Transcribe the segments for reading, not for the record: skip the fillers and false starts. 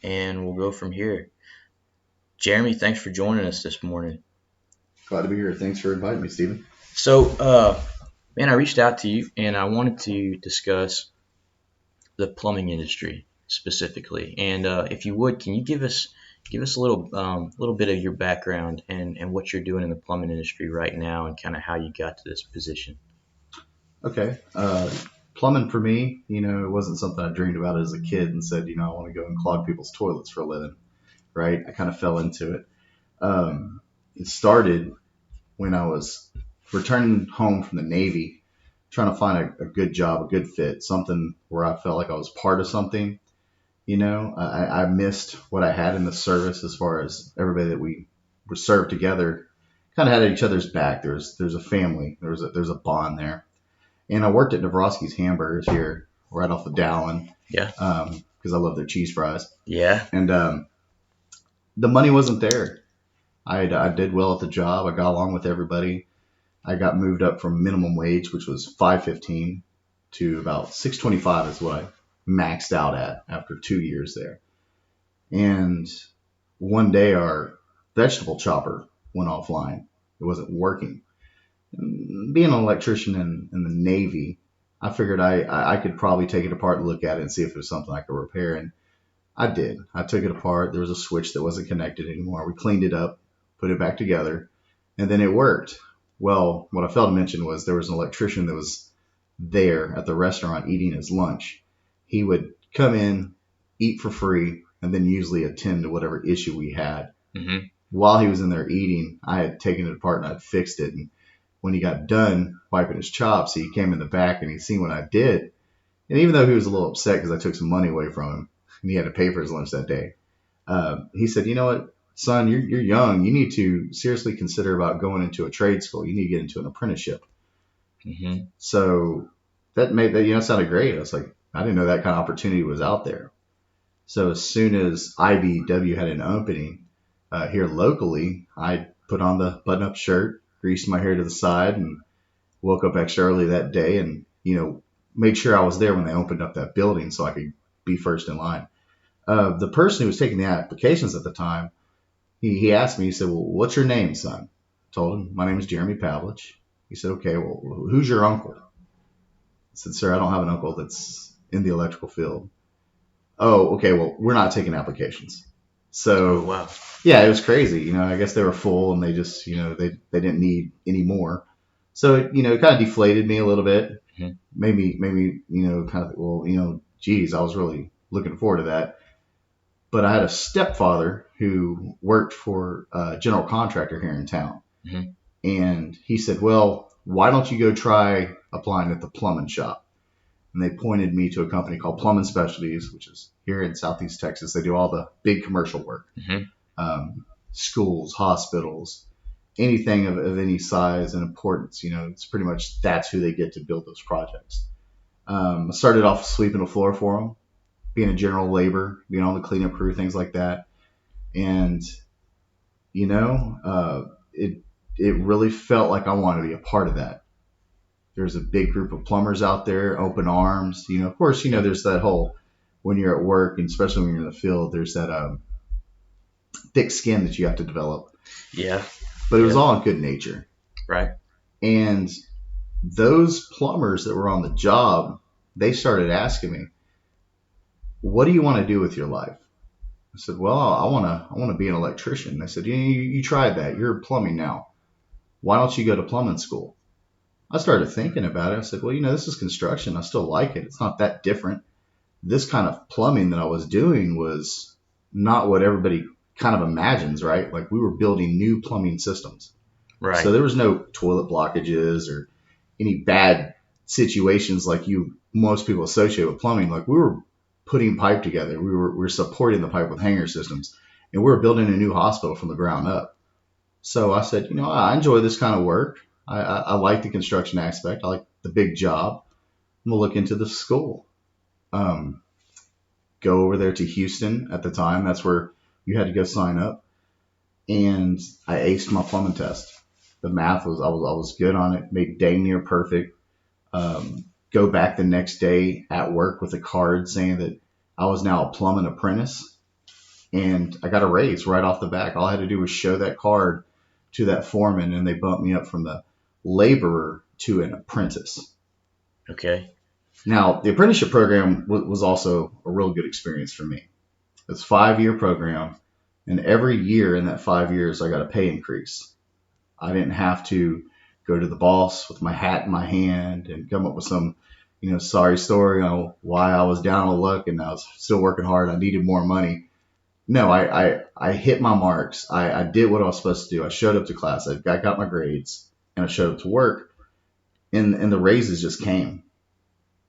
and we'll go from here. Jeremy, thanks for joining us this morning. Glad to be here. Thanks for inviting me, Stephen. So, man, I reached out to you and I wanted to discuss the plumbing industry specifically. And if you would, can you give us a little bit of your background and what you're doing in the plumbing industry right now and kind of how you got to this position? Okay. Plumbing for me, it wasn't something I dreamed about as a kid and said, I want to go and clog people's toilets for a living, right? I kind of fell into it. It started when I was returning home from the Navy, trying to find a good job, a good fit, something where I felt like I was part of something. I missed what I had in the service as far as everybody that we were served together kind of had each other's back. There's a family, there's a bond there. And I worked at Navrosky's Hamburgers here, right off of Dallin, Yeah. because I love their cheese fries. Yeah. And the money wasn't there. I did well at the job. I got along with everybody. I got moved up from minimum wage, which was $5.15, to about $6.25 is what I maxed out at after 2 years there. And one day our vegetable chopper went offline. It wasn't working. Being an electrician in the Navy, I figured I could probably take it apart and look at it and see if it was something I could repair. And I did. I took it apart. There was a switch that wasn't connected anymore. We cleaned it up, put it back together, and then it worked. Well, what I failed to mention was there was an electrician that was there at the restaurant eating his lunch. He would come in, eat for free, and then usually attend to whatever issue we had. Mm-hmm. While he was in there eating, I had taken it apart and I'd fixed it. And when he got done wiping his chops, he came in the back and he seen what I did. And even though he was a little upset because I took some money away from him and he had to pay for his lunch that day, he said, "You know what, son, you're young. You need to seriously consider about going into a trade school. You need to get into an apprenticeship." Mm-hmm. So that made that sounded great. I was like, I didn't know that kind of opportunity was out there. So as soon as IBW had an opening here locally, I put on the button-up shirt, greased my hair to the side, and woke up extra early that day and, made sure I was there when they opened up that building so I could be first in line. The person who was taking the applications at the time, he asked me, he said, "Well, what's your name, son?" I told him, "My name is Jeremy Pavlich." He said, "Okay, well, who's your uncle?" I said, "Sir, I don't have an uncle that's in the electrical field." "Oh, okay, well, we're not taking applications." Oh, So, wow. yeah, it was crazy. I guess they were full and they just, they didn't need any more. So, it kind of deflated me a little bit. Mm-hmm. Maybe, kind of, well, geez, I was really looking forward to that. But I had a stepfather who worked for a general contractor here in town. Mm-hmm. And he said, "Well, why don't you go try applying at the plumbing shop?" And they pointed me to a company called Plumbing Specialties, which is here in Southeast Texas. They do all the big commercial work, Mm-hmm. schools, hospitals, anything of any size and importance. It's pretty much that's who they get to build those projects. I started off sweeping the floor for them, being a general labor, being on the cleanup crew, things like that. And, it really felt like I wanted to be a part of that. There's a big group of plumbers out there, open arms. Of course, there's that whole, when you're at work, and especially when you're in the field, there's that thick skin that you have to develop. Yeah. But it was all in good nature. Right. And those plumbers that were on the job, they started asking me, "What do you want to do with your life?" I said, "Well, I want to be an electrician." They said, You tried that. You're plumbing now. Why don't you go to plumbing school?" I started thinking about it. I said, "Well, this is construction. I still like it. It's not that different." This kind of plumbing that I was doing was not what everybody kind of imagines, right? Like, we were building new plumbing systems. Right. So there was no toilet blockages or any bad situations like most people associate with plumbing. Like, we were putting pipe together. We were supporting the pipe with hanger systems, and we were building a new hospital from the ground up. So I said, I enjoy this kind of work. I like the construction aspect. I like the big job. I'm gonna look into the school. Go over there to Houston at the time. That's where you had to go sign up, and I aced my plumbing test. The math was I was good on it. Made dang near perfect. Go back the next day at work with a card saying that I was now a plumbing apprentice. and I got a raise right off the back. All I had to do was show that card to that foreman, and they bumped me up from the laborer to an apprentice. Okay. Now, the apprenticeship program was also a real good experience for me. It's a 5-year program, and every year in that 5 years, I got a pay increase. I didn't have to go to the boss with my hat in my hand and come up with some, sorry story on why I was down on luck and I was still working hard. I needed more money. No, I hit my marks. I did what I was supposed to do. I showed up to class. I got my grades, and I showed up to work, and the raises just came.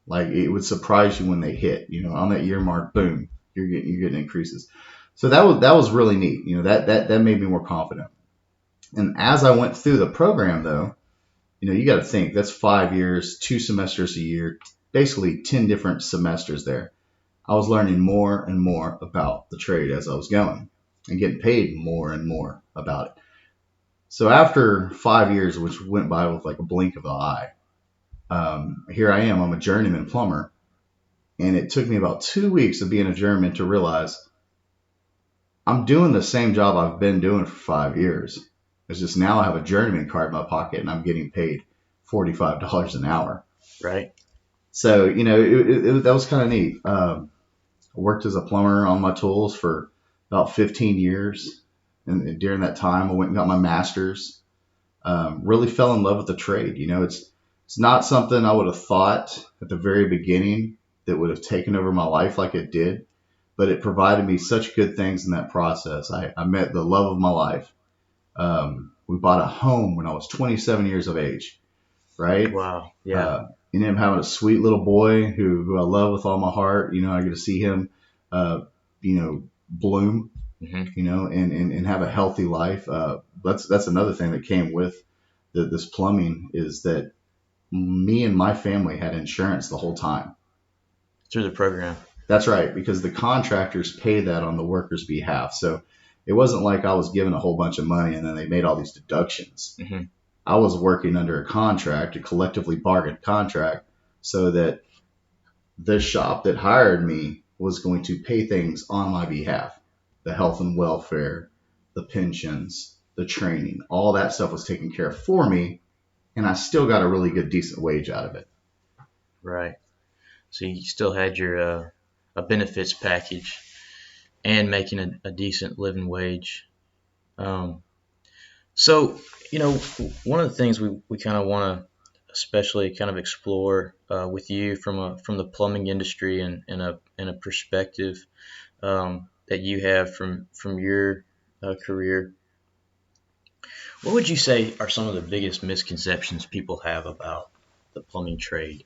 Like, it would surprise you when they hit. On that year mark, boom, you're getting increases. So that was really neat. That made me more confident. And as I went through the program, though, you got to think that's 5 years, 2 semesters a year, basically 10 different semesters there. I was learning more and more about the trade as I was going and getting paid more and more about it. So after 5 years, which went by with like a blink of the eye, here I am. I'm a journeyman plumber. And it took me about 2 weeks of being a journeyman to realize I'm doing the same job I've been doing for 5 years. It's just now I have a journeyman card in my pocket and I'm getting paid $45 an hour. Right. So, that was kind of neat. I worked as a plumber on my tools for about 15 years. And during that time, I went and got my master's. Really fell in love with the trade. It's not something I would have thought at the very beginning that would have taken over my life like it did. But it provided me such good things in that process. I met the love of my life. We bought a home when I was 27 years of age, right? Wow. Yeah. And him having a sweet little boy who I love with all my heart. I get to see him, bloom, and have a healthy life. That's another thing that came with this plumbing is that me and my family had insurance the whole time. Through the program. That's right, because the contractors pay that on the worker's behalf. So it wasn't like I was given a whole bunch of money and then they made all these deductions. Mm-hmm. I was working under a contract, a collectively bargained contract, so that the shop that hired me was going to pay things on my behalf. The health and welfare, the pensions, the training, all that stuff was taken care of for me, and I still got a really good, decent wage out of it. Right. So you still had your a benefits package and making a decent living wage. So, one of the things we kind of want to especially kind of explore with you from the plumbing industry and a perspective that you have from your career. What would you say are some of the biggest misconceptions people have about the plumbing trade?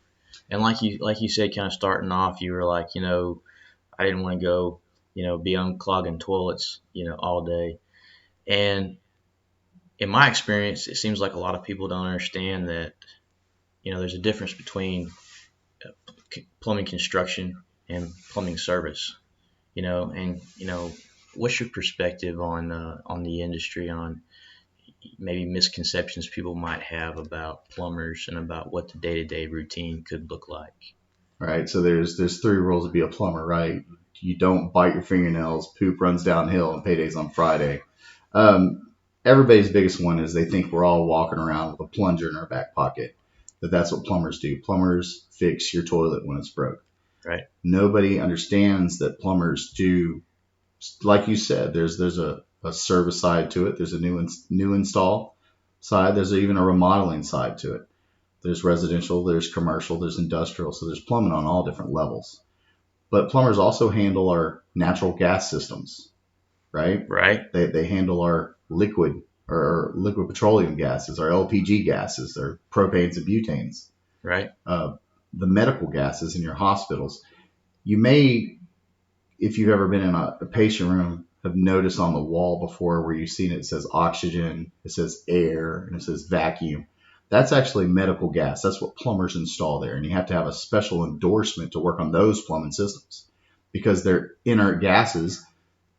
And like you said, kind of starting off, you were like, I didn't want to go, be unclogging toilets, all day. And in my experience, it seems like a lot of people don't understand that, there's a difference between plumbing construction and plumbing service, and, what's your perspective on the industry, on maybe misconceptions people might have about plumbers and about what the day-to-day routine could look like? Right. So there's 3 rules to be a plumber, right? You don't bite your fingernails, poop runs downhill, and payday's on Friday. Everybody's biggest one is they think we're all walking around with a plunger in our back pocket. That's what plumbers do. Plumbers fix your toilet when it's broke. Right. Nobody understands that plumbers do, like you said, there's a service side to it. There's a new install side. There's even a remodeling side to it. There's residential, there's commercial, there's industrial. So there's plumbing on all different levels. But plumbers also handle our natural gas systems, right? Right. They handle our liquid petroleum gases, our LPG gases, our propanes and butanes. Right. The medical gases in your hospitals. You may, if you've ever been in a patient room, have noticed on the wall before where you've seen it says oxygen, it says air, and it says vacuum. That's actually medical gas. That's what plumbers install there. And you have to have a special endorsement to work on those plumbing systems because they're inert gases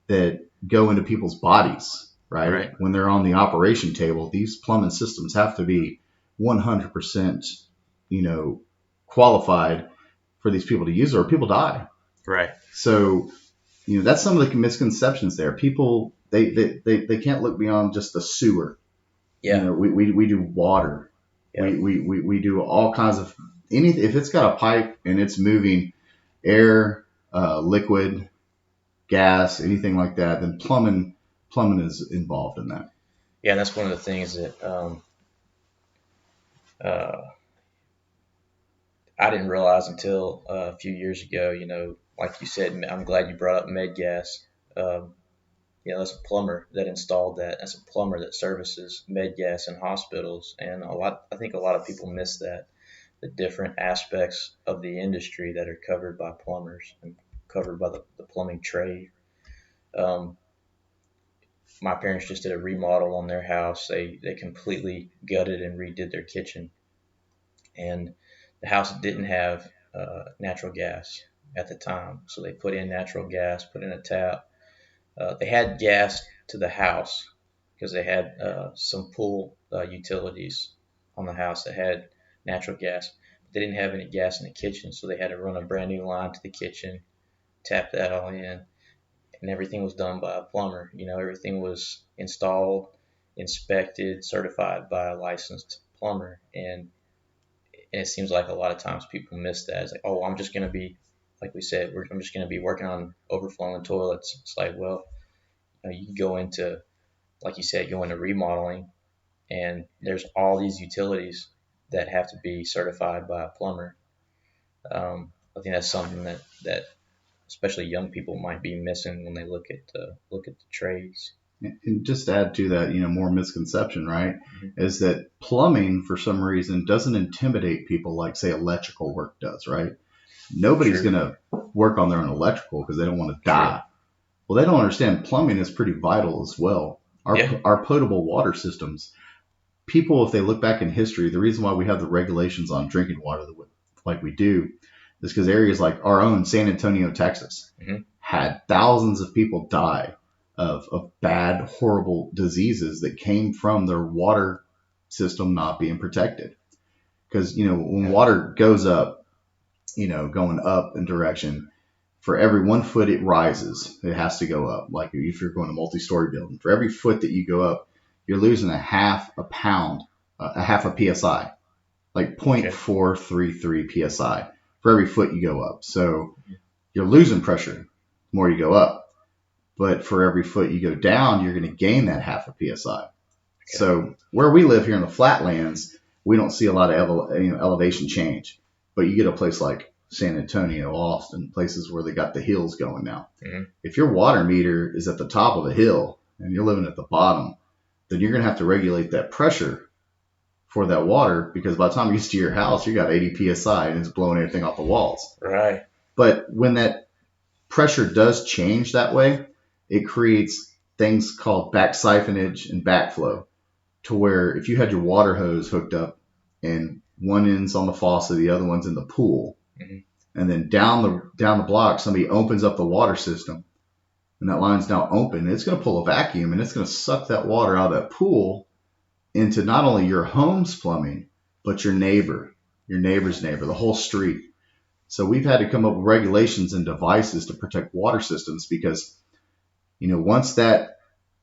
that go into people's bodies, right? When they're on the operation table, these plumbing systems have to be 100%, qualified for these people to use, or people die. Right. So that's some of the misconceptions there. People, they can't look beyond just the sewer. Yeah. We do water. Yeah. We do all kinds of if it's got a pipe and it's moving air, liquid, gas, anything like that, then plumbing is involved in that. Yeah, and that's one of the things that uh, I didn't realize until a few years ago. Like you said, I'm glad you brought up med gas. Um, that's a plumber that installed that. That's a plumber that services med gas in hospitals, and I think a lot of people miss that, the different aspects of the industry that are covered by plumbers and covered by the plumbing trade. Um, my parents just did a remodel on their house. They completely gutted and redid their kitchen, and the house didn't have natural gas at the time, so they put in natural gas, put in a tap. They had gas to the house because they had some pool utilities on the house that had natural gas. They didn't have any gas in the kitchen, so they had to run a brand new line to the kitchen, tap that all in, and everything was done by a plumber. Everything was installed, inspected, certified by a licensed plumber, and it seems like a lot of times people miss that. It's like, oh, I'm just going to be, like we said, I'm just going to be working on overflowing toilets. It's like, well, you go into, like you said, go into remodeling, and there's all these utilities that have to be certified by a plumber. I think that's something that especially young people might be missing when they look at the trades. And just to add to that, more misconception, right, Mm-hmm. is that plumbing for some reason doesn't intimidate people like, say, electrical work does, right? Nobody's True. going to work on their own electrical because they don't want to True. die. Well, they don't understand plumbing is pretty vital as well. Yeah. Our potable water systems, people, if they look back in history, the reason why we have the regulations on drinking water like we do is because areas like our own San Antonio, Texas, Mm-hmm. had thousands of people die of bad, horrible diseases that came from their water system not being protected. Because, when Yeah. water goes up, going up in direction, for every 1 foot it rises, it has to go up. Like if you're going to multi-story building, for every foot that you go up, you're losing a half a pound, a half a psi, like Okay. 0.433 psi for every foot you go up. So you're losing pressure the more you go up. But for every foot you go down, you're going to gain that half a psi. Okay. So where we live here in the flatlands, we don't see a lot of elevation change. But you get a place like San Antonio, Austin, places where they got the hills going now. Mm-hmm. If your water meter is at the top of the hill and you're living at the bottom, then you're going to have to regulate that pressure for that water, because by the time it gets to your house, you got 80 psi and it's blowing everything off the walls. Right. But when that pressure does change that way, it creates things called back siphonage and backflow, to where if you had your water hose hooked up and one end's on the faucet, the other one's in the pool, Mm-hmm. and then down the block somebody opens up the water system and that line's now open, it's going to pull a vacuum and it's going to suck that water out of that pool into not only your home's plumbing, but your neighbor's neighbor, the whole street. So we've had to come up with regulations and devices to protect water systems, because once that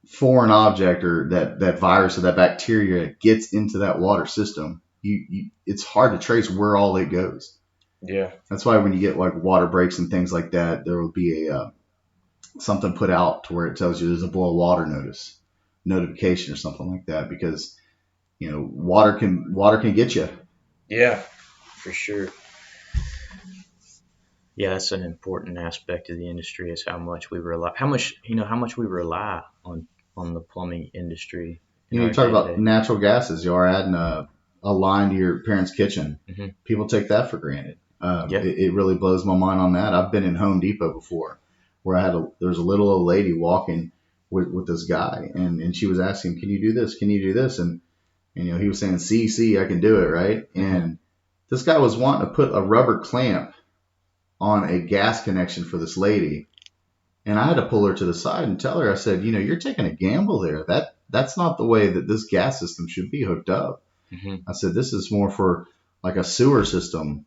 foreign object or that virus or that bacteria gets into that water system, it's hard to trace where all it goes. Yeah. That's why when you get like water breaks and things like that, there will be a something put out to where it tells you there's a boil water notification or something like that, because water can get you. Yeah. For sure. Yeah, that's an important aspect of the industry, is how much we rely on the plumbing industry in You our talk day to about day. natural gases. You are adding a line to your parents' kitchen. Mm-hmm. People take that for granted. Yeah. It really blows my mind on that. I've been in Home Depot before, where there was a little old lady walking with this guy, and she was asking, "Can you do this? Can you do this?" And he was saying, "See, I can do it, right?" Mm-hmm. And this guy was wanting to put a rubber clamp on a gas connection for this lady, and I had to pull her to the side and tell her, I said, you're taking a gamble there. That's not the way that this gas system should be hooked up. Mm-hmm. I said, this is more for like a sewer system.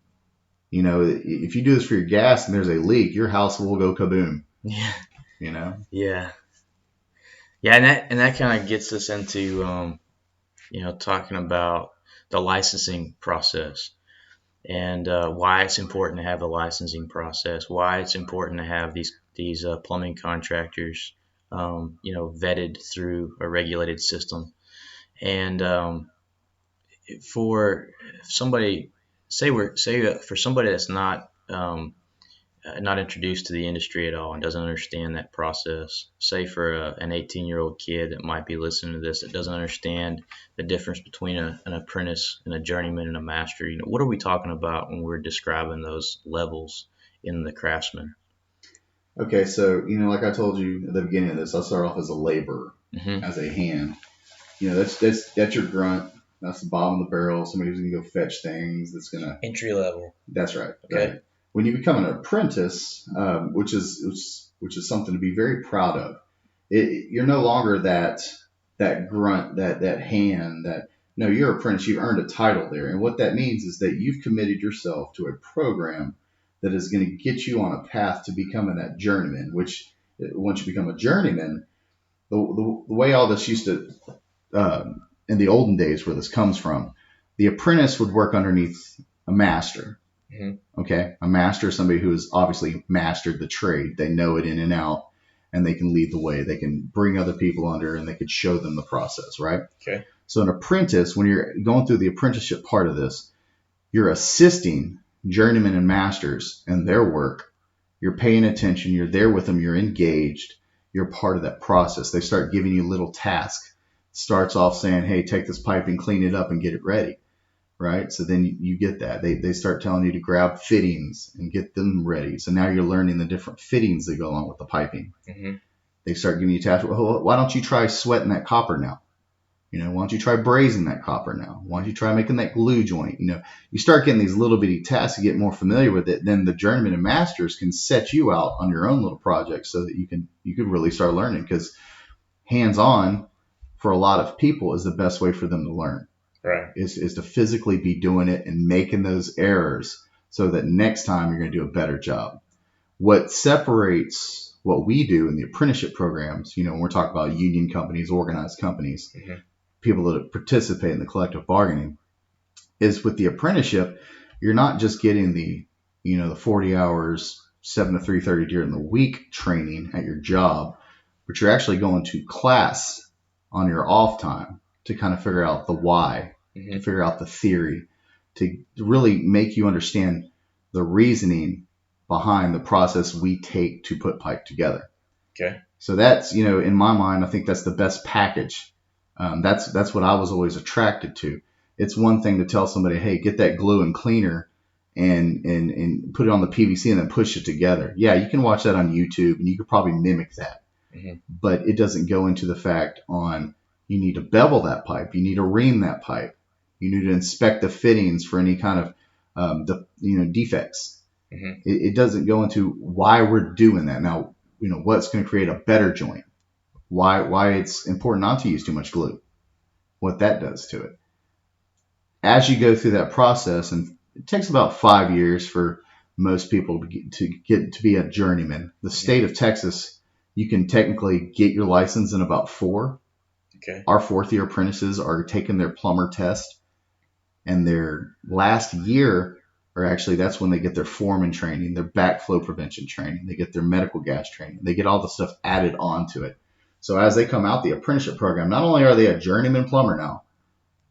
If you do this for your gas and there's a leak, your house will go kaboom. Yeah. You know. Yeah. Yeah, and that kind of gets us into talking about the licensing process and why it's important to have the licensing process, why it's important to have these plumbing contractors, vetted through a regulated system, and for somebody, for somebody that's not introduced to the industry at all and doesn't understand that process. Say for an 18-year-old kid that might be listening to this that doesn't understand the difference between an apprentice and a journeyman and a master. What are we talking about when we're describing those levels in the craftsman? Okay, so like I told you at the beginning of this, I start off as a laborer, Hmm. as a hand. That's your grunt. That's the bottom of the barrel. Somebody who's gonna go fetch things. Entry level. That's right. Okay. Right. When you become an apprentice, which is something to be very proud of, you're no longer that grunt, that hand. That No, you're apprentice. You've earned a title there, and what that means is that you've committed yourself to a program that is going to get you on a path to becoming that journeyman. Which once you become a journeyman, the way all this used to in the olden days, where this comes from, the apprentice would work underneath a master. Hmm. Okay, a master is somebody who has obviously mastered the trade. They know it in and out, and they can lead the way. They can bring other people under, and they could show them the process, right? Okay. So an apprentice, when you're going through the apprenticeship part of this, you're assisting journeymen and masters in their work. You're paying attention. You're there with them. You're engaged. You're part of that process. They start giving you little tasks. Starts off saying, "Hey, take this pipe and clean it up and get it ready." Right? So then you get that. They start telling you to grab fittings and get them ready. So now you're learning the different fittings that go along with the piping. Hmm. They start giving you tasks. Well, why don't you try sweating that copper now? Why don't you try brazing that copper now? Why don't you try making that glue joint? You start getting these little bitty tasks to get more familiar with it. Then the journeyman and masters can set you out on your own little project so that you can really start learning, because hands on for a lot of people is the best way for them to learn. Right. Is to physically be doing it and making those errors so that next time you're going to do a better job. What separates what we do in the apprenticeship programs, when we're talking about union companies, organized companies, Hmm. people that participate in the collective bargaining, is with the apprenticeship, you're not just getting the 40 hours, 7 to 3:30 during the week training at your job, but you're actually going to class on your off time to kind of figure out the why, Hmm. to figure out the theory, to really make you understand the reasoning behind the process we take to put pipe together. Okay. So that's, in my mind, I think that's the best package. That's what I was always attracted to. It's one thing to tell somebody, hey, get that glue and cleaner and put it on the PVC and then push it together. Yeah, you can watch that on YouTube and you could probably mimic that. Hmm. But it doesn't go into the fact on you need to bevel that pipe, you need to ream that pipe, you need to inspect the fittings for any kind of defects. Hmm. It doesn't go into why we're doing that. Now, what's going to create a better joint, why it's important not to use too much glue, what that does to it. As you go through that process, and it takes about 5 years for most people to be a journeyman. The state of Texas, you can technically get your license in about 4. Okay. Our fourth year apprentices are taking their plumber test, and their last year, or actually that's when they get their foreman training, their backflow prevention training, they get their medical gas training, they get all the stuff added onto it. So as they come out the apprenticeship program, not only are they a journeyman plumber now,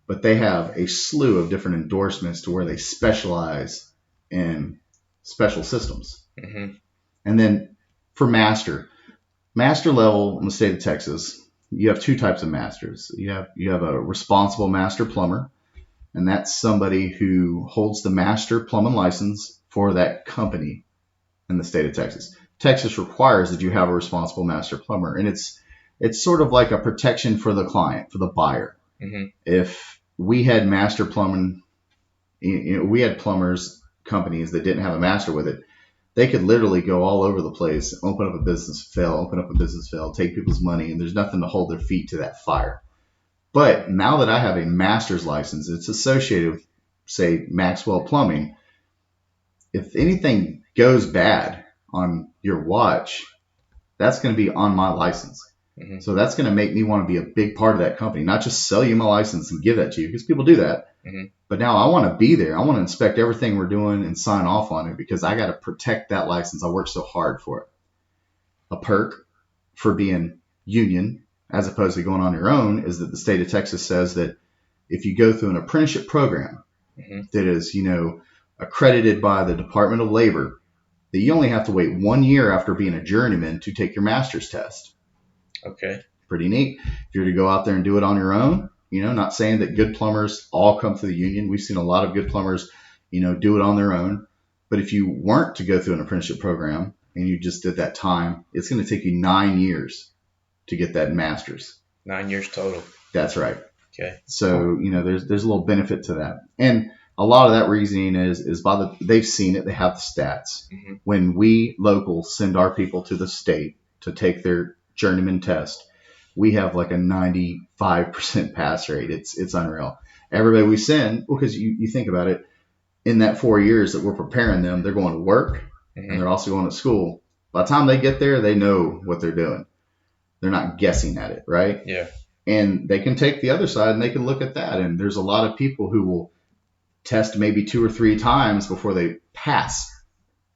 but they have a slew of different endorsements to where they specialize in special systems. Hmm. And then for master level in the state of Texas, you have 2 types of masters. You have a responsible master plumber, and that's somebody who holds the master plumbing license for that company in the state of Texas. Texas requires that you have a responsible master plumber, and it's sort of like a protection for the client, for the buyer. Hmm. If we had master plumbing, we had plumbers companies that didn't have a master with it, they could literally go all over the place, open up a business, fail, take people's money, and there's nothing to hold their feet to that fire. But now that I have a master's license, it's associated with, say, Maxwell Plumbing. If anything goes bad on your watch, that's going to be on my license. Mm-hmm. So that's going to make me want to be a big part of that company, not just sell you my license and give that to you, because people do that. Mm-hmm. But now I want to be there. I want to inspect everything we're doing and sign off on it, because I got to protect that license. I worked so hard for it. A perk for being union as opposed to going on your own is that the state of Texas says that if you go through an apprenticeship program Mm-hmm. that is, accredited by the Department of Labor, that you only have to wait 1 year after being a journeyman to take your master's test. Okay. Pretty neat. If you're to go out there and do it on your own, not saying that good plumbers all come through the union. We've seen a lot of good plumbers, do it on their own. But if you weren't to go through an apprenticeship program and you just did that time, it's going to take you 9 years to get that master's. 9 years total. That's right. Okay. So, there's a little benefit to that. And a lot of that reasoning is they've seen it, they have the stats. Mm-hmm. When we locals send our people to the state to take their journeyman test, we have like a 95% pass rate. It's unreal. Everybody we send, because you think about it, in that 4 years that we're preparing them, they're going to work Mm-hmm. and they're also going to school. By the time they get there, they know what they're doing. They're not guessing at it, right? Yeah. And they can take the other side and they can look at that. And there's a lot of people who will test maybe 2 or 3 times before they pass,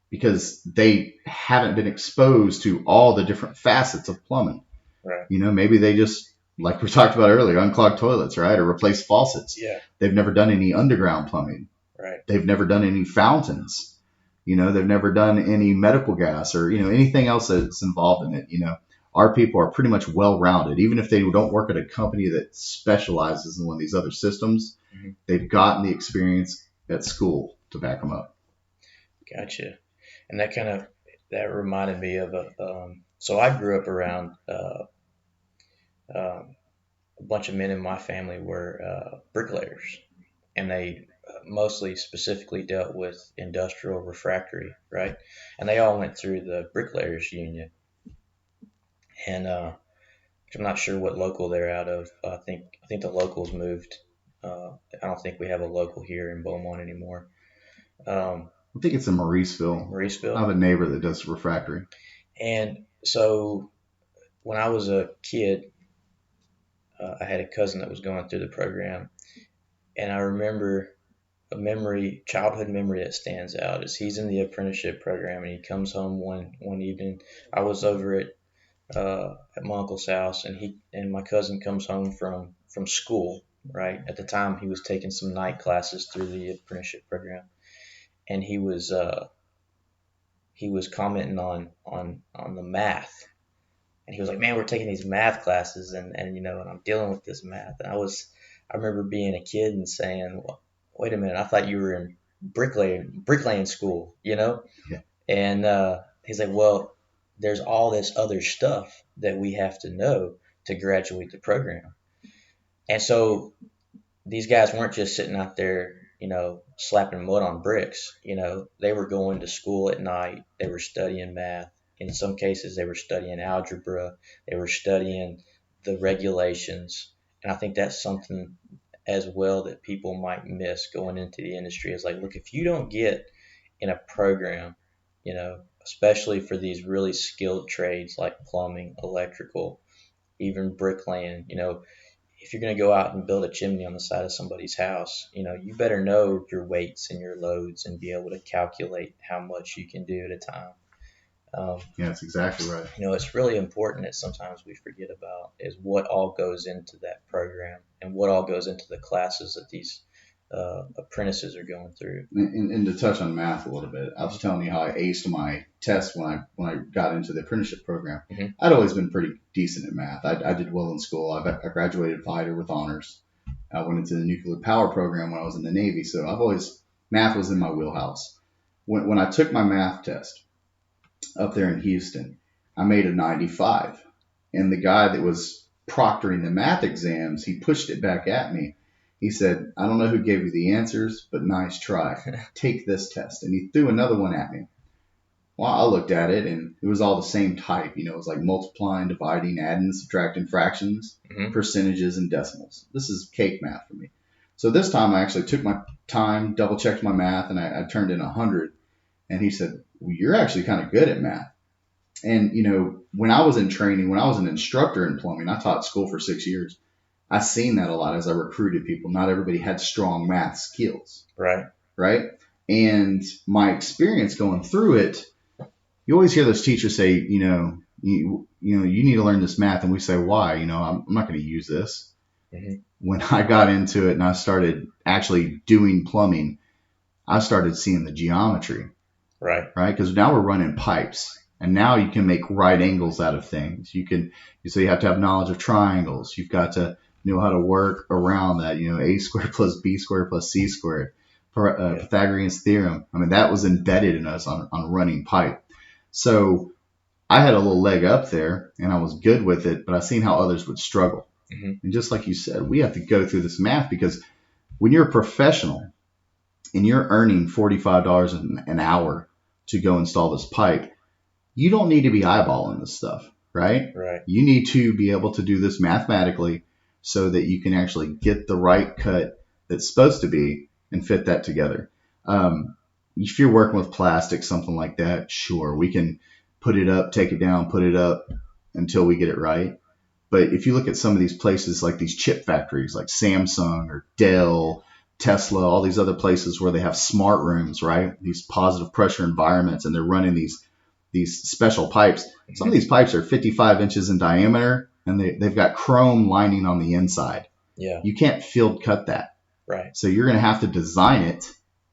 because they haven't been exposed to all the different facets of plumbing. Right. Maybe they just, like we talked about earlier, unclog toilets, right? Or replace faucets. Yeah. They've never done any underground plumbing. Right. They've never done any fountains. They've never done any medical gas or, anything else that's involved in it. Our people are pretty much well-rounded. Even if they don't work at a company that specializes in one of these other systems, Mm-hmm. they've gotten the experience at school to back them up. Gotcha. And that reminded me of so I grew up around a bunch of men in my family were bricklayers, and they mostly specifically dealt with industrial refractory, right? And they all went through the bricklayers union. And I'm not sure what local they're out of. I think the locals moved. I don't think we have a local here in Beaumont anymore. I think it's in Mauriceville. I have a neighbor that does refractory. And so when I was a kid, I had a cousin that was going through the program, and I remember childhood memory that stands out is he's in the apprenticeship program, and he comes home one evening. I was over at my uncle's house, and my cousin comes home from school. Right at the time, he was taking some night classes through the apprenticeship program, and he was commenting on the math, and he was like, "Man, we're taking these math classes, and I'm dealing with this math." And I remember being a kid and saying, well, "Wait a minute, I thought you were in bricklaying school, Yeah. And he's like, "Well, there's all this other stuff that we have to know to graduate the program." And so these guys weren't just sitting out there, slapping mud on bricks. They were going to school at night. They were studying math. In some cases, they were studying algebra. They were studying the regulations. And I think that's something as well that people might miss going into the industry is like, look, if you don't get in a program, especially for these really skilled trades like plumbing, electrical, even bricklaying, if you're going to go out and build a chimney on the side of somebody's house, you better know your weights and your loads and be able to calculate how much you can do at a time. Yeah, that's exactly right. It's really important that sometimes we forget about is what all goes into that program and what all goes into the classes that these apprentices are going through. And to touch on math a little bit, I was telling you how I aced my test when I got into the apprenticeship program. Mm-hmm. I'd always been pretty decent at math. I did well in school. I graduated fighter with honors. I went into the nuclear power program when I was in the Navy, so math was in my wheelhouse. When I took my math test up there in Houston, I made a 95, and the guy that was proctoring the math exams, he pushed it back at me. He said, "I don't know who gave you the answers, but nice try. Take this test." And he threw another one at me. Well, I looked at it, and it was all the same type. It was like multiplying, dividing, adding, subtracting fractions, Mm-hmm. percentages, and decimals. This is cake math for me. So this time I actually took my time, double-checked my math, and I turned in 100. And he said, "Well, you're actually kind of good at math." And, when I was in training, when I was an instructor in plumbing, I taught school for 6 years. I seen that a lot as I recruited people. Not everybody had strong math skills, Right. right? And my experience going through it, you always hear those teachers say, you need to learn this math, and we say, why? I'm not going to use this. Mm-hmm. When I got into it and I started actually doing plumbing, I started seeing the geometry, Right. Because now we're running pipes, and now you can make right angles out of things. So you have to have knowledge of triangles. You've got to know how to work around that. A squared plus b squared plus c squared, Pythagorean's theorem. I mean, that was embedded in us on running pipe. So I had a little leg up there, and I was good with it, but I seen how others would struggle. Mm-hmm. And just like you said, we have to go through this math, because when you're a professional and you're earning $45 an hour to go install this pipe, you don't need to be eyeballing this stuff, right? Right. You need to be able to do this mathematically so that you can actually get the right cut that's supposed to be and fit that together. If you're working with plastic, something like that, sure, we can put it up, take it down, put it up until we get it right. But if you look at some of these places, like these chip factories, like Samsung or Dell, Tesla, all these other places where they have smart rooms, right? These positive pressure environments, and they're running these special pipes. Some of these pipes are 55 inches in diameter, and they've got chrome lining on the inside. Yeah. You can't field cut that. Right. So you're going to have to design it.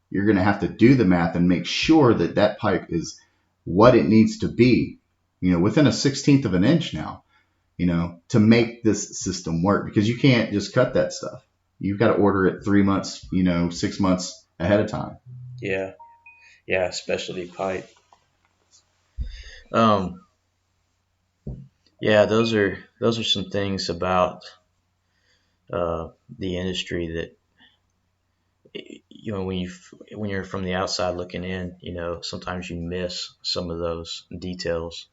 You're going to have to do the math and make sure that that pipe is what it needs to be, within a 16th of an inch now, to make this system work, because you can't just cut that stuff. You've got to order it 3 months, 6 months ahead of time. Yeah. Yeah. Specialty pipe. Yeah, those are some things about the industry that when you're from the outside looking in, sometimes you miss some of those details.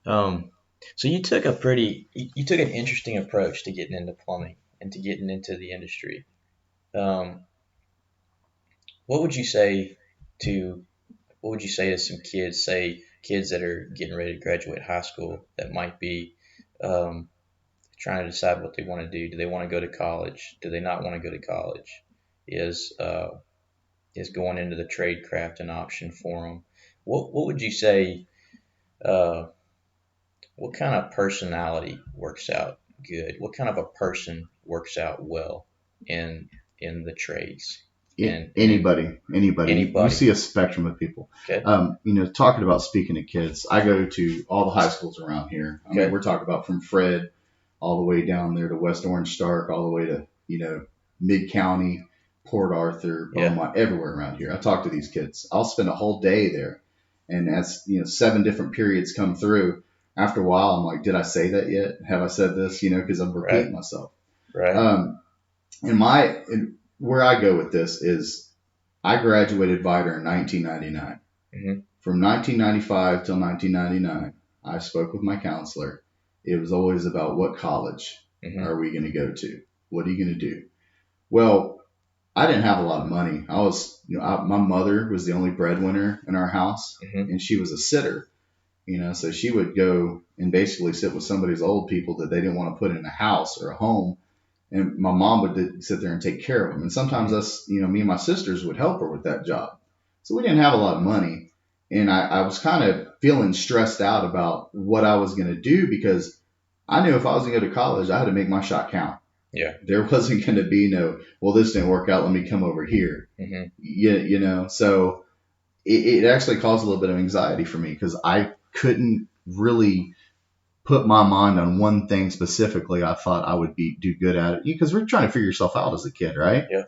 So you took an interesting approach to getting into plumbing and to getting into the industry. What would you say to some kids, say kids that are getting ready to graduate high school, that might be trying to decide what they want to do? Do they want to go to college? Do they not want to go to college? Is going into the trade craft an option for them? What would you say? What kind of personality works out good? What kind of a person works out well in the trades? And Anybody. Anybody. You see a spectrum of people. Okay. Talking about speaking to kids, I go to all the high schools around here. I mean, we're talking about from Fred all the way down there to West Orange Stark, all the way to Mid County, Port Arthur, Beaumont, everywhere around here. I talk to these kids. I'll spend a whole day there, and as 7 different periods come through, after a while, I'm like, did I say that yet? Have I said this? Because I'm repeating myself. Right. Where I go with this is, I graduated Viter in 1999. Mm-hmm. From 1995 till 1999, I spoke with my counselor. It was always about, what college are we going to go to? What are you going to do? Well, I didn't have a lot of money. I was, my mother was the only breadwinner in our house, and she was a sitter. So she would go and basically sit with somebody's old people that they didn't want to put in a house or a home. And my mom would sit there and take care of them. And sometimes us, me and my sisters would help her with that job. So we didn't have a lot of money. And I was kind of feeling stressed out about what I was going to do, because I knew if I was going to go to college, I had to make my shot count. Yeah. There wasn't going to be well, this didn't work out, let me come over here. Mm-hmm. So it actually caused a little bit of anxiety for me, because I couldn't really put my mind on one thing specifically I thought I would do good at it, because we're trying to figure yourself out as a kid, right? Yeah.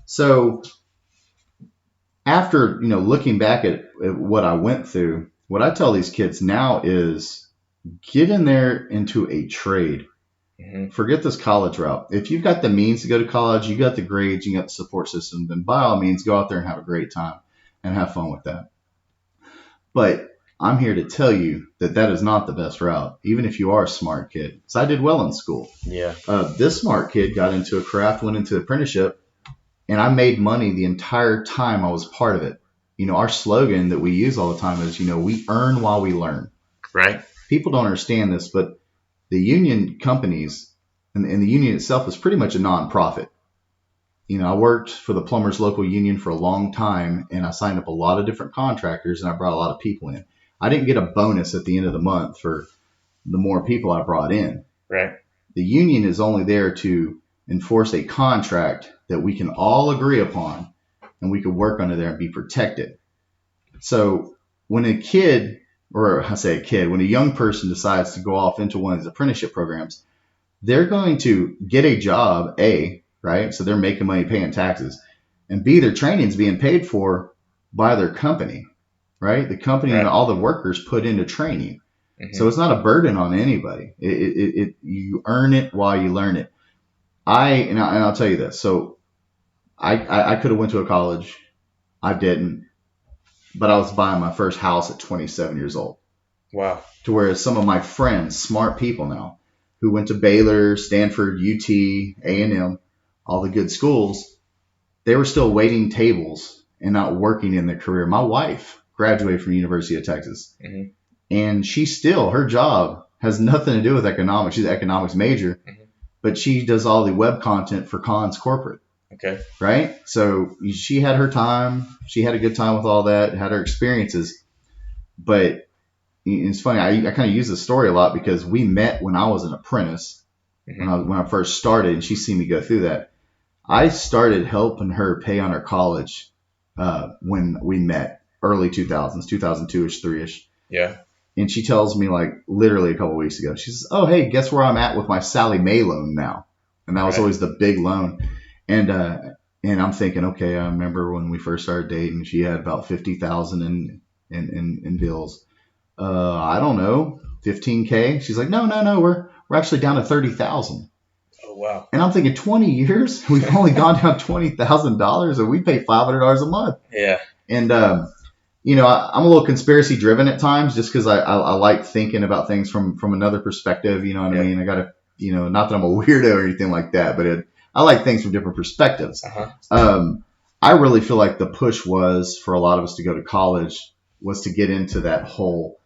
So after, looking back at what I went through, what I tell these kids now is, get in there into a trade. Mm-hmm. Forget this college route. If you've got the means to go to college, you got the grades, you got the support system, then by all means, go out there and have a great time and have fun with that. But I'm here to tell you that is not the best route, even if you are a smart kid. So I did well in school. Yeah. This smart kid got into a craft, went into apprenticeship, and I made money the entire time I was part of it. Our slogan that we use all the time is, we earn while we learn. Right. People don't understand this, but the union companies and the union itself is pretty much a nonprofit. I worked for the plumbers local union for a long time, and I signed up a lot of different contractors, and I brought a lot of people in. I didn't get a bonus at the end of the month for the more people I brought in. Right. The union is only there to enforce a contract that we can all agree upon, and we can work under there and be protected. So when a kid, or I say a kid, when a young person decides to go off into one of these apprenticeship programs, they're going to get a job, A, right? So they're making money paying taxes. And B, their training is being paid for by their company, right? The company and Right. all the workers put into training. Hmm. So it's not a burden on anybody. You earn it while you learn it. I'll tell you this. So I could have went to a college. I didn't, but I was buying my first house at 27 years old. Wow. To where some of my friends, smart people now, who went to Baylor, Stanford, UT, A&M, all the good schools, they were still waiting tables and not working in their career. My wife graduated from the University of Texas, Hmm. and her job has nothing to do with economics. She's an economics major, Hmm. but she does all the web content for Conn's corporate, Okay. right? So she had her time. She had a good time with all that, had her experiences. But it's funny, I kind of use this story a lot because we met when I was an apprentice, when Hmm. I first started, and she's seen me go through that. I started helping her pay on her college when we met, early 2000s, 2002-ish, 3-ish. Yeah. And she tells me, like, literally a couple weeks ago, she says, "Oh, hey, guess where I'm at with my Sally Mae loan now?" And that was Right. always the big loan. And I'm thinking, okay, I remember when we first started dating, she had about 50,000 in bills. I don't know, 15K. She's like, no, we're actually down to 30,000. Oh, wow. And I'm thinking, 20 years, we've only gone down $20,000, and we pay $500 a month. Yeah. And I'm a little conspiracy driven at times, just because I like thinking about things from another perspective. You know what I Yeah. mean? I gotta, not that I'm a weirdo or anything like that, but I like things from different perspectives. Uh-huh. I really feel like the push was for a lot of us to go to college was to get into that whole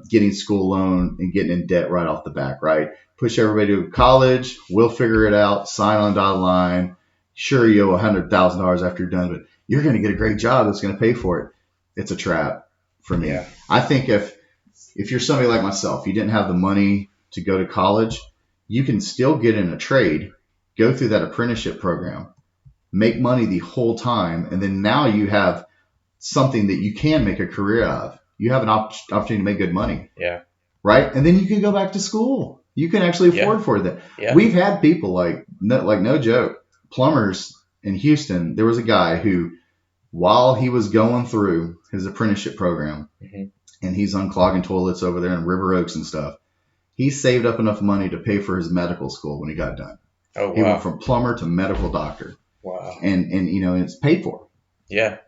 getting school loan and getting in debt right off the back, right? Push everybody to college. We'll figure it out. Sign on dotted line. Sure, you owe $100,000 after you're done, but you're going to get a great job that's going to pay for it. It's a trap for me. Yeah. I think if you're somebody like myself, you didn't have the money to go to college, you can still get in a trade, go through that apprenticeship program, make money the whole time, and then now you have something that you can make a career out of. You have an opportunity to make good money, Yeah. right? And then you can go back to school. You can actually afford Yeah. for that. Yeah. We've had people like no joke, plumbers in Houston. There was a guy who, while he was going through his apprenticeship program, Hmm. and he's unclogging toilets over there in River Oaks and stuff, he saved up enough money to pay for his medical school when he got done. Oh, He went wow. from plumber to medical doctor, Wow. and it's paid for. Yeah.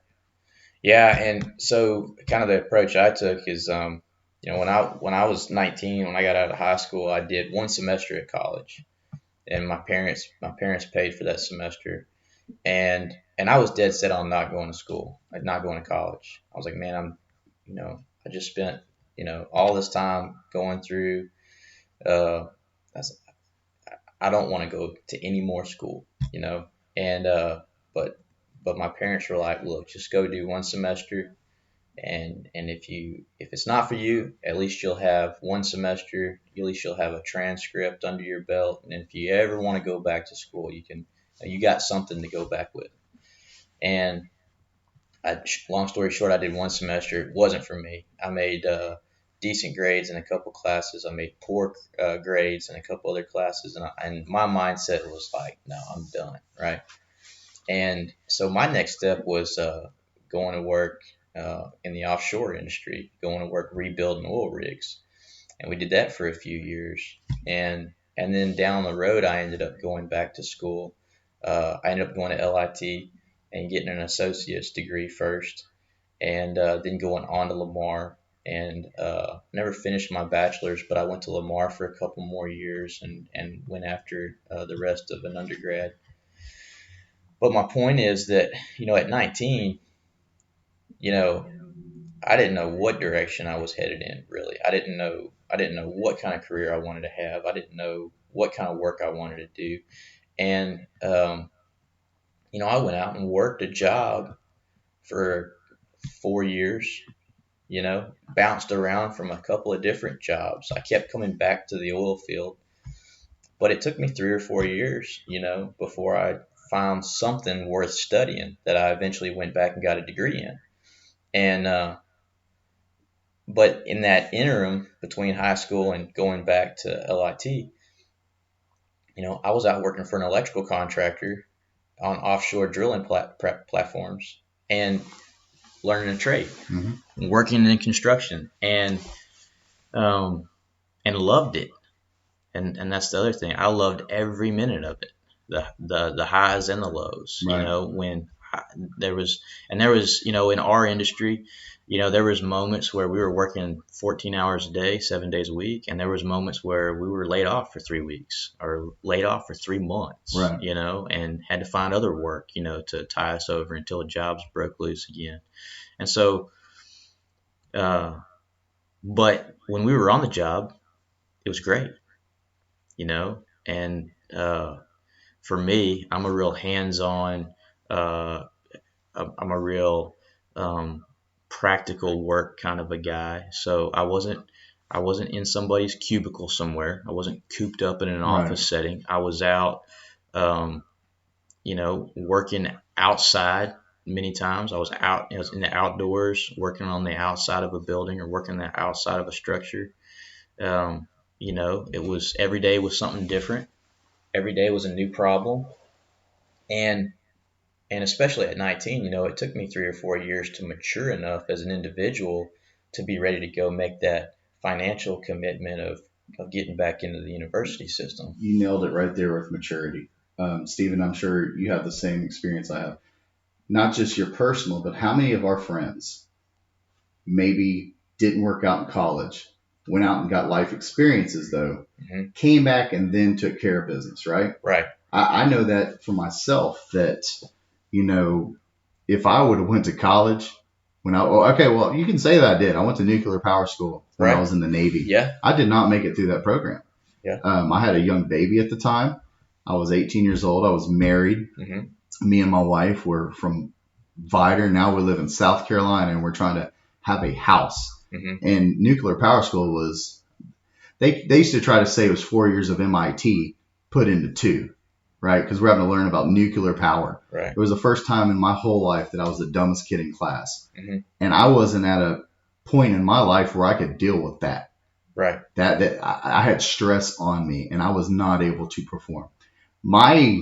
Yeah. And so kind of the approach I took is, when I was 19, when I got out of high school, I did one semester at college, and my parents paid for that semester, and I was dead set on not going to school, like not going to college. I was like, man, I just spent, all this time going through. Uh, I don't want to go to any more school, and but my parents were like, look, just go do one semester, and if it's not for you, at least you'll have one semester. At least you'll have a transcript under your belt, and if you ever want to go back to school, you got something to go back with. And long story short, I did one semester. It wasn't for me. I made decent grades in a couple classes. I made poor grades in a couple other classes, and my mindset was like, no, I'm done, right? And so my next step was going to work in the offshore industry, going to work rebuilding oil rigs, and we did that for a few years. And then down the road, I ended up going back to school. I ended up going to LIT and getting an associate's degree first, and then going on to Lamar. And never finished my bachelor's, but I went to Lamar for a couple more years and went after the rest of an undergrad. But my point is that, at 19, you know, I didn't know what direction I was headed in, really. I didn't know what kind of career I wanted to have. I didn't know what kind of work I wanted to do. And I went out and worked a job for 4 years, bounced around from a couple of different jobs. I kept coming back to the oil field, but it took me 3 or 4 years, before I found something worth studying that I eventually went back and got a degree in. And but in that interim between high school and going back to LIT, I was out working for an electrical contractor on offshore drilling platforms and learning a trade, working in construction, um, and loved it. And that's the other thing. I loved every minute of it, the highs and the lows. Right. When there was in our industry, there was moments where we were working 14 hours a day, 7 days a week, and there was moments where we were laid off for 3 weeks or laid off for 3 months. Right. And had to find other work, to tie us over until jobs broke loose again. And so, but when we were on the job, it was great. And for me, I'm a real hands-on, I'm a real practical work kind of a guy. So I wasn't in somebody's cubicle somewhere. I wasn't cooped up in an office setting. I was out, working outside many times. I was in the outdoors, working on the outside of a building or working the outside of a structure. It was every day was something different. Every day was a new problem. And especially at 19, it took me 3 or 4 years to mature enough as an individual to be ready to go make that financial commitment of getting back into the university system. You nailed it right there with maturity. Stephen, I'm sure you have the same experience I have. Not just your personal, but how many of our friends maybe didn't work out in college, went out and got life experiences though, came back and then took care of business, right? Right. I know that for myself that, if I would have went to college you can say that I did. I went to nuclear power school when I was in the Navy. Yeah. I did not make it through that program. Yeah. I had a young baby at the time. I was 18 years old. I was married. Me and my wife were from Vidor. Now we live in South Carolina and we're trying to have a house. And nuclear power school was, they used to try to say it was 4 years of MIT put into 2, right? Because we're having to learn about nuclear power. Right. It was the first time in my whole life that I was the dumbest kid in class. And I wasn't at a point in my life where I could deal with that. Right. That I had stress on me and I was not able to perform. My,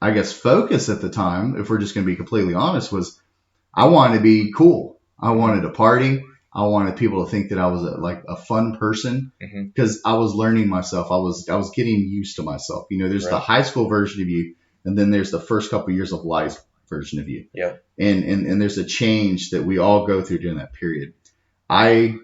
I guess, focus at the time, if we're just going to be completely honest, was I wanted to be cool. I wanted to party. I wanted people to think that I was a fun person because I was learning myself. I was getting used to myself. There's the high school version of you, and then there's the first couple of years of life version of you. Yeah. And there's a change that we all go through during that period. I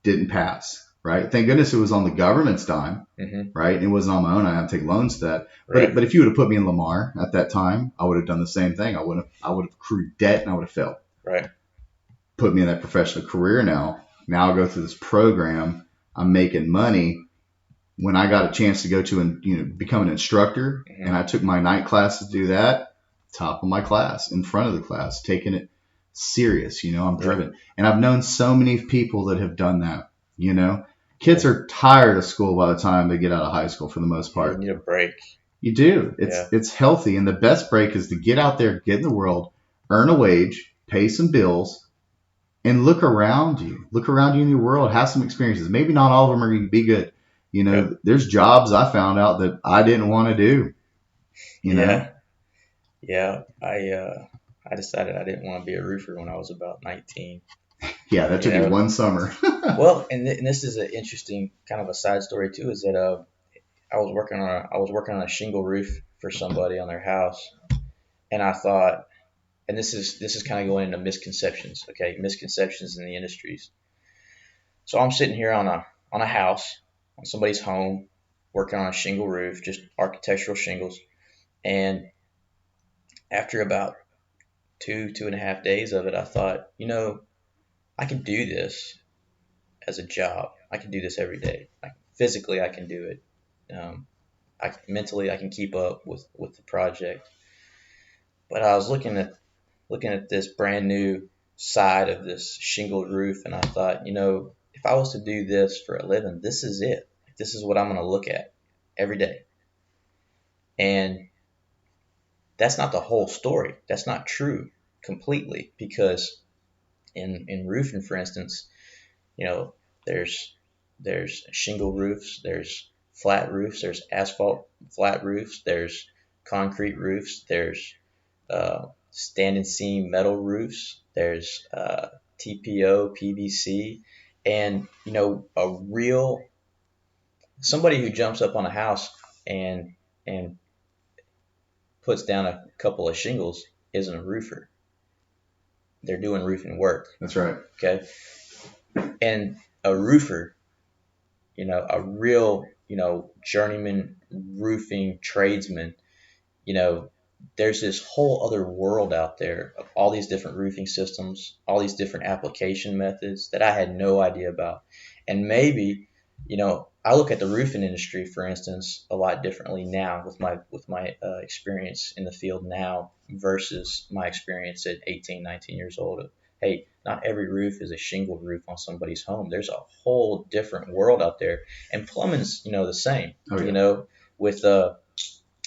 didn't pass, right? Thank goodness it was on the government's dime, right? It wasn't on my own. I had to take loans to that. Right. But if you would have put me in Lamar at that time, I would have done the same thing. I would have accrued debt and I would have failed. Right. Put me in that professional career now. Now I'll go through this program. I'm making money. When I got a chance to go to and become an instructor, and I took my night class to do that, top of my class, in front of the class, taking it serious. I'm driven, and I've known so many people that have done that. Kids are tired of school by the time they get out of high school for the most part. You need a break. You do. It's healthy, and the best break is to get out there, get in the world, earn a wage, pay some bills. And look around you. Look around you in your world. Have some experiences. Maybe not all of them are going to be good. There's jobs I found out that I didn't want to do. Yeah. I decided I didn't want to be a roofer when I was about 19. Yeah, that took you one summer. Well, and this is an interesting kind of a side story too. Is that I was working on a shingle roof for somebody on their house, and I thought. And this is kind of going into misconceptions, okay? Misconceptions in the industries. So I'm sitting here on a house, on somebody's home, working on a shingle roof, just architectural shingles. And after about 2.5 days of it, I thought, I can do this as a job. I can do this every day. Physically, I can do it. Mentally, I can keep up with the project. But I was looking at this brand new side of this shingled roof, and I thought, if I was to do this for a living, this is it. This is what I'm going to look at every day. And that's not the whole story. That's not true completely, because in roofing, for instance, there's shingle roofs, there's flat roofs, there's asphalt flat roofs, there's concrete roofs, there's standing seam metal roofs, there's TPO, PVC, and a real somebody who jumps up on a house and puts down a couple of shingles isn't a roofer. They're doing roofing work. That's right. Okay. And a roofer, a real, journeyman roofing tradesman, there's this whole other world out there of all these different roofing systems, all these different application methods that I had no idea about. And maybe, I look at the roofing industry, for instance, a lot differently now with my experience in the field now versus my experience at 18, 19 years old. Hey, not every roof is a shingled roof on somebody's home. There's a whole different world out there, and plumbing's the same. Oh, yeah. With